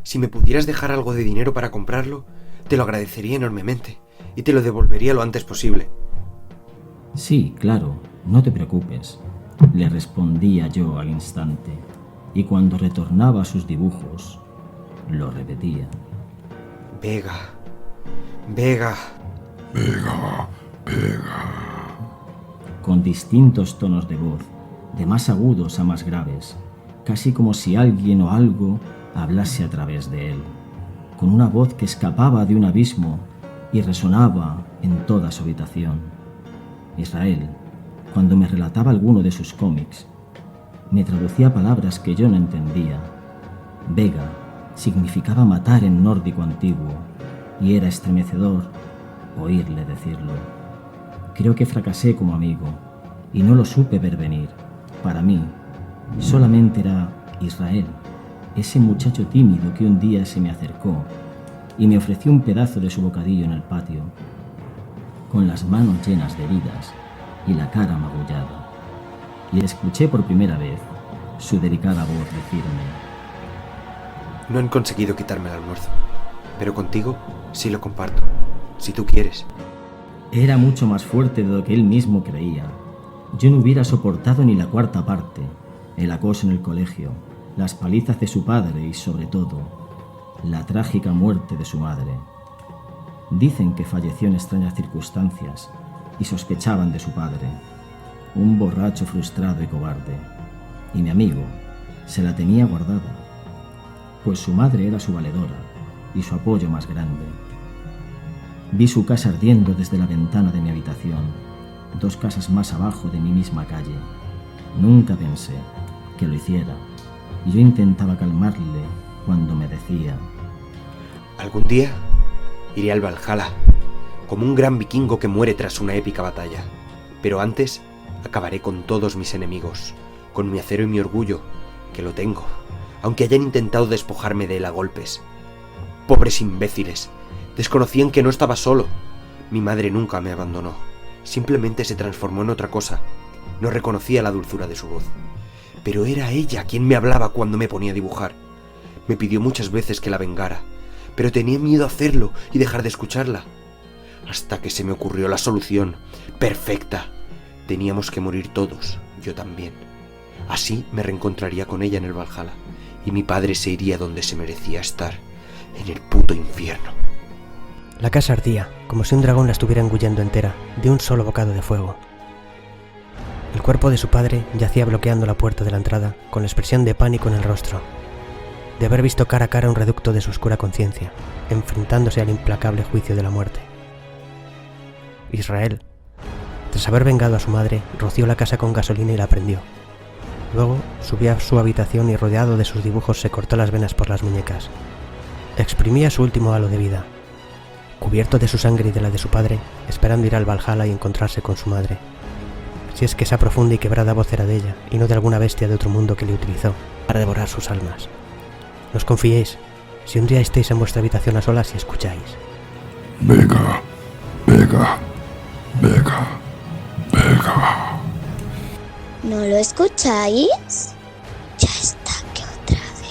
Speaker 11: Si me pudieras dejar algo de dinero para comprarlo, te lo agradecería enormemente y te lo devolvería lo antes posible.
Speaker 12: Sí, claro, no te preocupes, le respondía yo al instante, y cuando retornaba a sus dibujos, lo repetía.
Speaker 11: Vega. Vega.
Speaker 3: Vega. Vega.
Speaker 12: Con distintos tonos de voz, de más agudos a más graves, casi como si alguien o algo hablase a través de él, con una voz que escapaba de un abismo y resonaba en toda su habitación. Israel, cuando me relataba alguno de sus cómics, me traducía palabras que yo no entendía. Vega significaba matar en nórdico antiguo, y era estremecedor oírle decirlo. Creo que fracasé como amigo, y no lo supe ver venir. Para mí, solamente era Israel, ese muchacho tímido que un día se me acercó y me ofreció un pedazo de su bocadillo en el patio, con las manos llenas de heridas y la cara magullada. Y escuché por primera vez su delicada voz decirme:
Speaker 11: No han conseguido quitarme el almuerzo, pero contigo sí lo comparto, si tú quieres.
Speaker 12: Era mucho más fuerte de lo que él mismo creía. Yo no hubiera soportado ni la cuarta parte, el acoso en el colegio, las palizas de su padre y, sobre todo, la trágica muerte de su madre. Dicen que falleció en extrañas circunstancias y sospechaban de su padre, un borracho frustrado y cobarde, y mi amigo se la tenía guardada, pues su madre era su valedora y su apoyo más grande. Vi su casa ardiendo desde la ventana de mi habitación, 2 casas más abajo de mi misma calle. Nunca pensé que lo hiciera, y yo intentaba calmarle cuando me decía:
Speaker 11: Algún día iré al Valhalla, como un gran vikingo que muere tras una épica batalla. Pero antes acabaré con todos mis enemigos, con mi acero y mi orgullo, que lo tengo, aunque hayan intentado despojarme de él a golpes. Pobres imbéciles, desconocían que no estaba solo. Mi madre nunca me abandonó, simplemente se transformó en otra cosa. No reconocía la dulzura de su voz, pero era ella quien me hablaba cuando me ponía a dibujar. Me pidió muchas veces que la vengara, pero tenía miedo a hacerlo y dejar de escucharla. Hasta que se me ocurrió la solución perfecta. Teníamos que morir todos, yo también. Así me reencontraría con ella en el Valhalla, y mi padre se iría donde se merecía estar, en el puto infierno.
Speaker 6: La casa ardía, como si un dragón la estuviera engullendo entera, de un solo bocado de fuego. El cuerpo de su padre yacía bloqueando la puerta de la entrada, con la expresión de pánico en el rostro, de haber visto cara a cara un reducto de su oscura conciencia, enfrentándose al implacable juicio de la muerte. Israel, tras haber vengado a su madre, roció la casa con gasolina y la prendió. Luego subió a su habitación y, rodeado de sus dibujos, se cortó las venas por las muñecas. Exprimía su último halo de vida, cubierto de su sangre y de la de su padre, esperando ir al Valhalla y encontrarse con su madre. Si es que esa profunda y quebrada voz era de ella, y no de alguna bestia de otro mundo que le utilizó para devorar sus almas. No os confiéis, Si un día estáis en vuestra habitación a solas y escucháis:
Speaker 3: Vega, Vega, Vega, Vega.
Speaker 1: ¿No lo escucháis? Ya está que otra vez.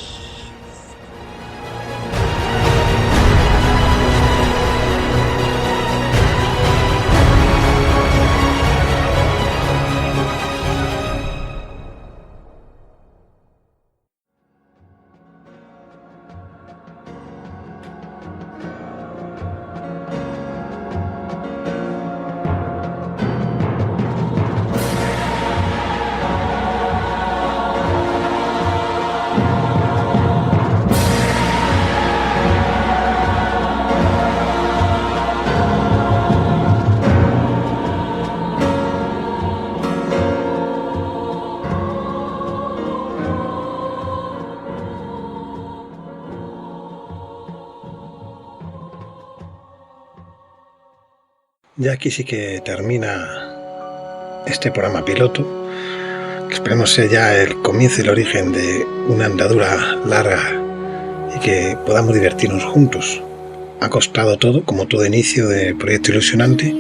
Speaker 2: Ya aquí sí que termina este programa piloto, que esperemos sea ya el comienzo y el origen de una andadura larga y que podamos divertirnos juntos. Ha costado todo, como todo inicio de proyecto ilusionante.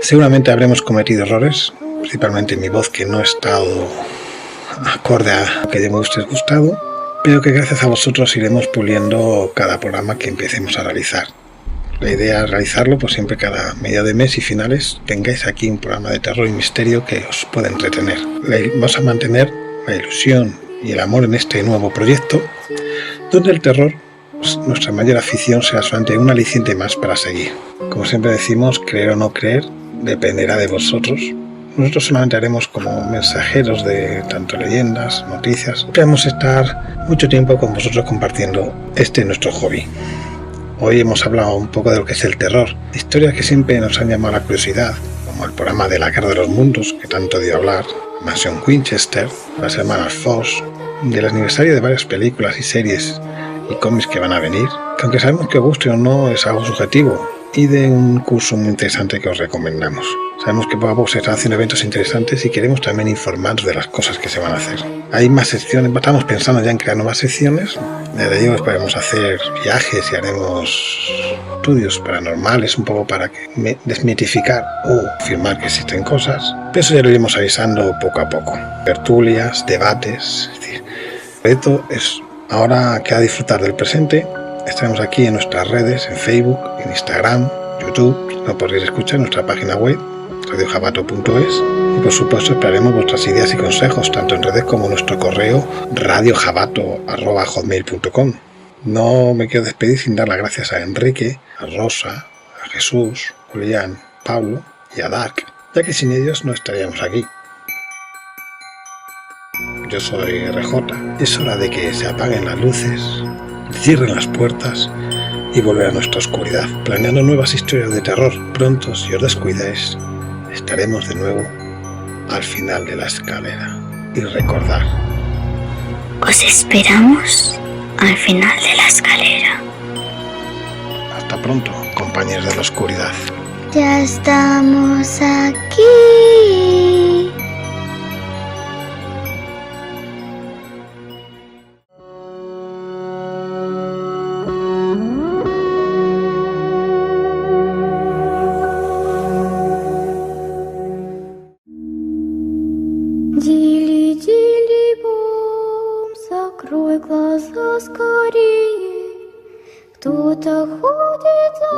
Speaker 2: Seguramente habremos cometido errores, principalmente mi voz, que no ha estado acorde a lo que me hubiese gustado, pero que gracias a vosotros iremos puliendo cada programa que empecemos a realizar. La idea es realizarlo pues siempre cada medio de mes y finales tengáis aquí un programa de terror y misterio que os pueda entretener. Vamos a mantener la ilusión y el amor en este nuevo proyecto, donde el terror, pues, nuestra mayor afición, será solamente un aliciente más para seguir. Como siempre decimos, creer o no creer dependerá de vosotros. Nosotros solamente haremos como mensajeros de tanto leyendas, noticias. Esperamos estar mucho tiempo con vosotros compartiendo nuestro hobby. Hoy hemos hablado un poco de lo que es el terror, historias que siempre nos han llamado la curiosidad, como el programa de la Guerra de los Mundos, que tanto dio a hablar, Mansión Winchester, las hermanas Foss, del aniversario de varias películas y series y cómics que van a venir, que aunque sabemos que os guste o no es algo subjetivo, y de un curso muy interesante que os recomendamos. Sabemos que poco a poco se están haciendo eventos interesantes y queremos también informaros de las cosas que se van a hacer. Hay más secciones, estamos pensando ya en crear nuevas secciones. Desde ahí podemos hacer viajes y haremos estudios paranormales, un poco para desmitificar o afirmar que existen cosas. Pero eso ya lo iremos avisando poco a poco. Tertulias, debates, es decir, esto es ahora queda disfrutar del presente. Estaremos aquí en nuestras redes, en Facebook, en Instagram, YouTube. Lo podréis escuchar en nuestra página web, radiojabato.es, y por supuesto esperaremos vuestras ideas y consejos tanto en redes como en nuestro correo radiojabato@hotmail.com. No me quiero despedir sin dar las gracias a Enrique, a Rosa, a Jesús, Julián, Pablo y a Dark, ya que sin ellos no estaríamos aquí. Yo soy RJ. Es hora de que se apaguen las luces, cierren las puertas y volver a nuestra oscuridad, planeando nuevas historias de terror. Pronto, si os descuidáis, estaremos de nuevo al final de la escalera. Y recordad,
Speaker 1: Os esperamos al final de la escalera.
Speaker 2: hasta pronto, compañeros de la oscuridad.
Speaker 1: Ya estamos aquí.
Speaker 9: Дили-дили-бом, закрой глаза скорее. Кто-то ходит за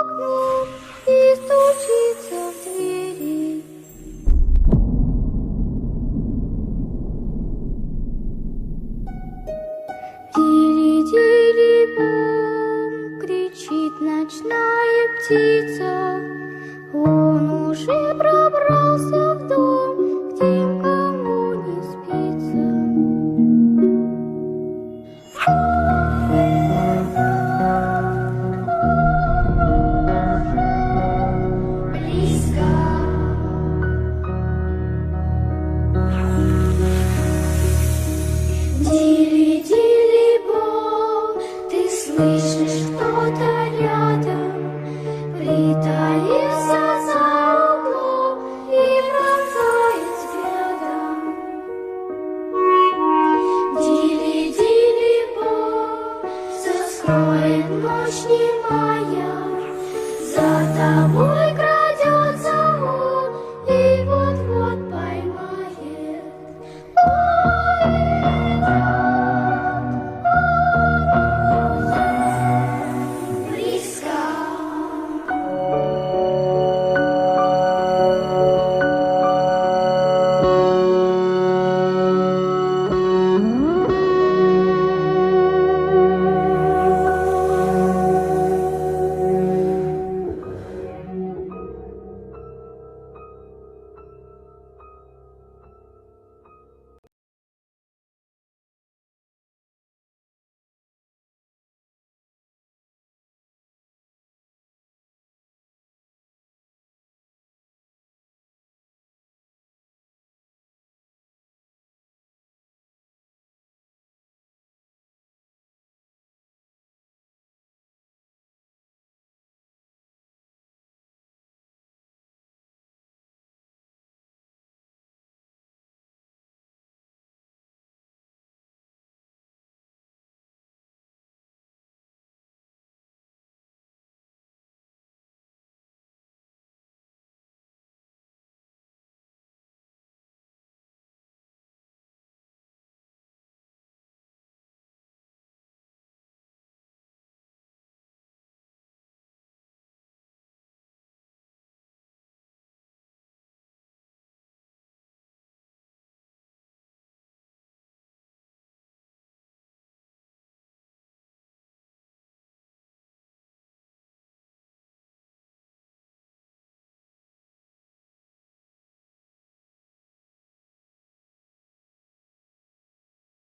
Speaker 9: окном и стучится в двери. Дили-дили-бом, кричит ночная птица. Он уже пробрался в дом, где никому не спится. Близко. Дили-дили-бом, ты слышишь, кто-то рядом притаился за углом. ночь немая, за тобой